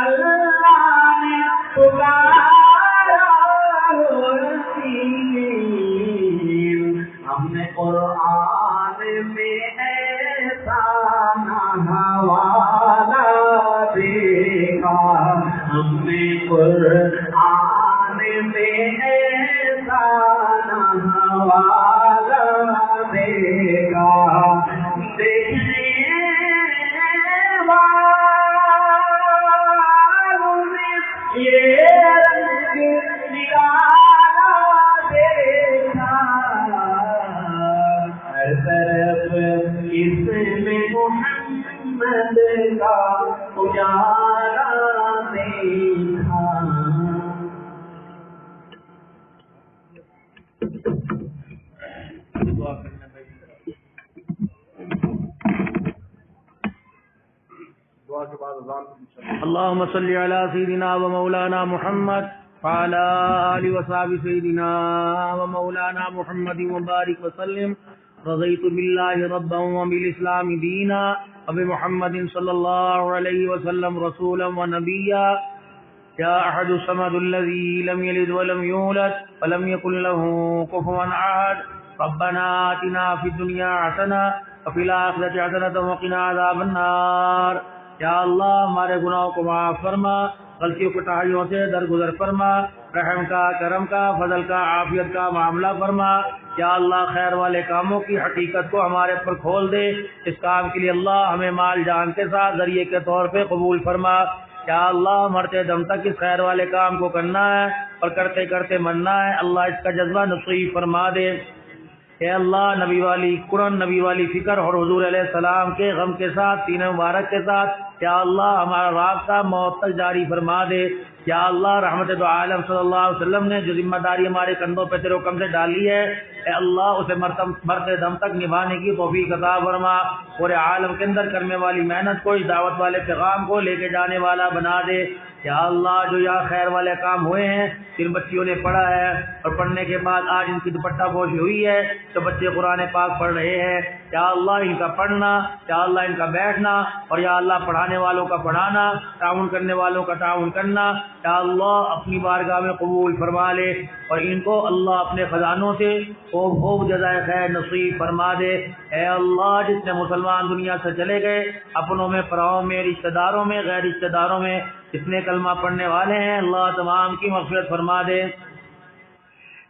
اللہ نے پکارا ہم نے قرآن میں ایسا حوالہ دیکھا ہم نے قرآن میں ایسا حوالہ دیکھا دیکھنے والوں نے یہ رنگ نرالا دیکھا ہر طرف اس میں محمد کا اجالا دیکھا اللهم صل على سيدنا ومولانا محمد وعلى آله وصحبه سيدنا ومولانا محمد وبارك وسلم رضيت بالله ربا وبالإسلام دينا وبمحمد صلى الله عليه وسلم رسولا ونبيا يا أحد الصمد الذي لم يلد ولم يولد ولم يكن له كفوا أحد ربنا آتنا في الدنيا حسنة وفي الآخرة حسنة وقنا عذاب النار یا اللہ ہمارے گناہوں کو معاف فرما، غلطیوں کوتاہیوں سے درگزر فرما، رحم کا، کرم کا، فضل کا، عافیت کا معاملہ فرما۔ یا اللہ خیر والے کاموں کی حقیقت کو ہمارے پر کھول دے، اس کام کے لیے اللہ ہمیں مال جان کے ساتھ ذریعے کے طور پہ قبول فرما۔ یا اللہ مرتے دم تک اس خیر والے کام کو کرنا ہے اور کرتے کرتے مرنا ہے، اللہ اس کا جذبہ نصیب فرما دے۔ اے اللہ نبی والی قرآن، نبی والی فکر اور حضور علیہ السلام کے غم کے ساتھ، سینہ مبارک کے ساتھ یا اللہ ہمارا رابطہ موت تک جاری فرما دے۔ یا اللہ رحمت دو عالم صلی اللہ علیہ وسلم نے جو ذمہ داری ہمارے کندھوں پہ تیرے حکم سے ڈالی ہے، اے اللہ اسے مرتے دم تک نبھانے کی توفیق عطا فرما۔ پورے عالم کے اندر کرنے والی محنت کو، اس دعوت والے پیغام کو لے کے جانے والا بنا دے۔ یا اللہ جو یہاں خیر والے کام ہوئے ہیں، جن بچیوں نے پڑھا ہے اور پڑھنے کے بعد آج ان کی دوپٹہ پوشی ہوئی ہے، تو بچے قرآن پاک پڑھ رہے ہیں، یا اللہ ان کا پڑھنا، یا اللہ ان کا بیٹھنا، اور یا اللہ پڑھانے والوں کا پڑھانا، تعاون کرنے والوں کا تعاون کرنا، یا اللہ اپنی بارگاہ میں قبول فرما لے اور ان کو اللہ اپنے خزانوں سے خوب خوب جزائے خیر نصیب فرما دے۔ اے اللہ جتنے مسلمان دنیا سے چلے گئے، اپنوں میں، پراؤں میں، رشتہ داروں میں، غیر رشتہ داروں میں جتنے کلمہ پڑھنے والے ہیں، اللہ تمام کی مغفرت فرما دے۔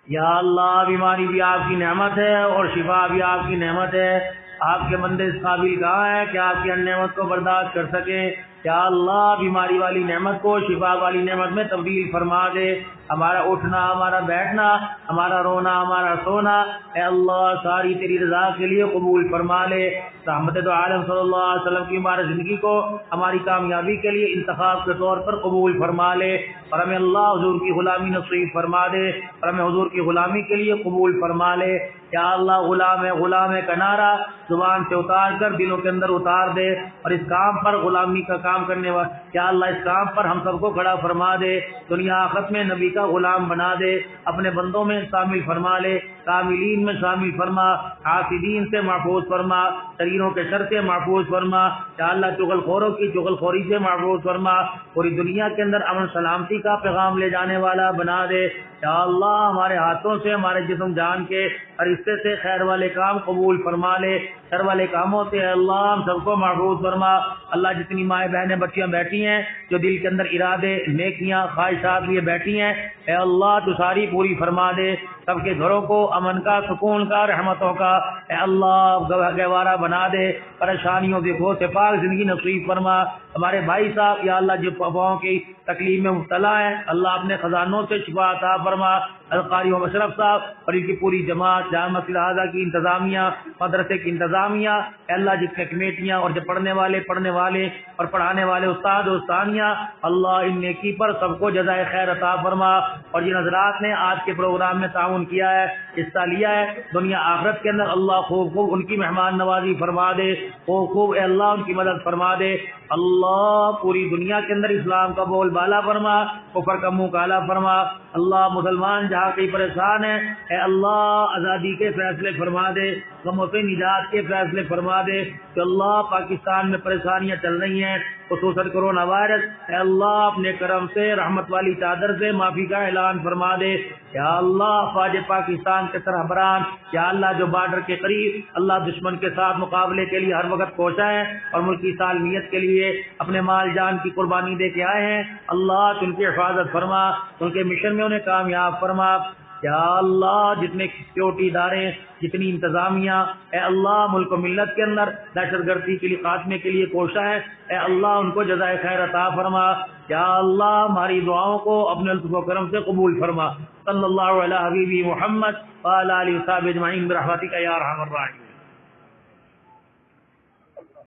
یا اللہ بیماری بھی آپ کی نعمت ہے اور شفا بھی آپ کی نعمت ہے، آپ کے بندے اس قابل کہاں ہیں کہ آپ کی ان نعمت کو برداشت کر سکے۔ یا اللہ بیماری والی نعمت کو شفا والی نعمت میں تبدیل فرما دے۔ ہمارا اٹھنا، ہمارا بیٹھنا، ہمارا رونا، ہمارا سونا، اے اللہ ساری تیری رضا کے لیے قبول فرما لے۔ رحمت دو عالم صلی اللہ علیہ وسلم کی ہماری زندگی کو ہماری کامیابی کے لیے انتخاب کے طور پر قبول فرما لے اور ہمیں اللہ حضور کی غلامی نصیب فرما دے اور ہمیں حضور کی غلامی کے لیے قبول فرما لے۔ یا اللہ غلام کا نعرہ زبان سے اتار کر دلوں کے اندر اتار دے اور اس کام پر، غلامی کا کام کرنے والا، یا اللہ اس کام پر ہم سب کو کھڑا فرما دے، دنیا آخرت میں نبی کا غلام بنا دے، اپنے بندوں میں شامل فرما لے، کاملین میں شامل فرما، حاسدین سے محفوظ فرما، شریروں کے شر سے محفوظ فرما، یا اللہ چغل خوروں کی چغل خوری سے محفوظ فرما، پوری دنیا کے اندر امن سلامتی کا پیغام لے جانے والا بنا دے۔ یا اللہ ہمارے ہاتھوں سے، ہمارے جسم جان کے ہر حصے سے خیر والے کام قبول فرما لے، شر والے کاموں سے اللہ ہم سب کو محفوظ فرما۔ اللہ جتنی مائیں بہنیں بچیاں بیٹھی ہیں جو دل کے اندر ارادے، نیکیاں، خواہشات لیے بیٹھی ہیں، اے اللہ تو ساری پوری فرما دے، سب کے گھروں کو امن کا، سکون کا، رحمتوں کا اے اللہ گہوارہ بنا دے، پریشانیوں سے بہت سے پاک زندگی نصیب فرما۔ ہمارے بھائی صاحب یا اللہ جو پاؤں کی تکلیف میں مبتلا ہیں، اللہ اپنے خزانوں سے شفا عطا فرما، القاری و مشرف صاحب اور ان کی پوری جماعت، جامع مسجد اعظم کی انتظامیہ، مدرسے کی انتظامیہ، اے اللہ جتنے کمیٹیاں اور جو پڑھنے والے اور پڑھانے والے استاد و استانیہ، اللہ ان نیکی پر سب کو جزائے خیر عطا فرما۔ اور جن حضرات نے آج کے پروگرام میں تعاون کیا ہے، حصہ لیا ہے، دنیا آخرت کے اندر اللہ خوب خوب ان کی مہمان نوازی فرما دے، خوب خوب اے اللہ ان کی مدد فرما دے۔ اللہ پوری دنیا کے اندر اسلام کا بول بالا فرما، کفر کا منہ کالا فرما۔ اللہ مسلمان جہاں کہیں پریشان ہیں، اے اللہ آزادی کے فیصلے فرما دے، غموں سے نجات کے فیصلے فرما دے۔ کہ اللہ پاکستان میں پریشانیاں چل رہی ہیں، خصوصاً کورونا وائرس، اے اللہ اپنے کرم سے رحمت والی چادر سے معافی کا اعلان فرما دے۔ یا اللہ افواج پاکستان کے سربراہ، یا اللہ جو بارڈر کے قریب اللہ دشمن کے ساتھ مقابلے کے لیے ہر وقت کوشاں ہیں اور ملکی سالمیت کے لیے اپنے مال جان کی قربانی دے کے آئے ہیں، اللہ ان کی حفاظت فرما، ان کے مشن میں انہیں کامیاب فرما۔ یا اللہ جتنے سیکورٹی ادارے، جتنی انتظامیہ، اے اللہ ملک و ملت کے اندر دہشت گردی کے لیے خاتمے کے لیے کوشاں ہے، اے اللہ ان کو جزائے خیر عطا فرما۔ یا اللہ ہماری دعاؤں کو اپنے لطف و کرم سے قبول فرما۔ صلی اللہ علیہ حبیبی محمد وعلی آلہ وصحبہ اجمعین برحمتک یا ارحم الراحمین۔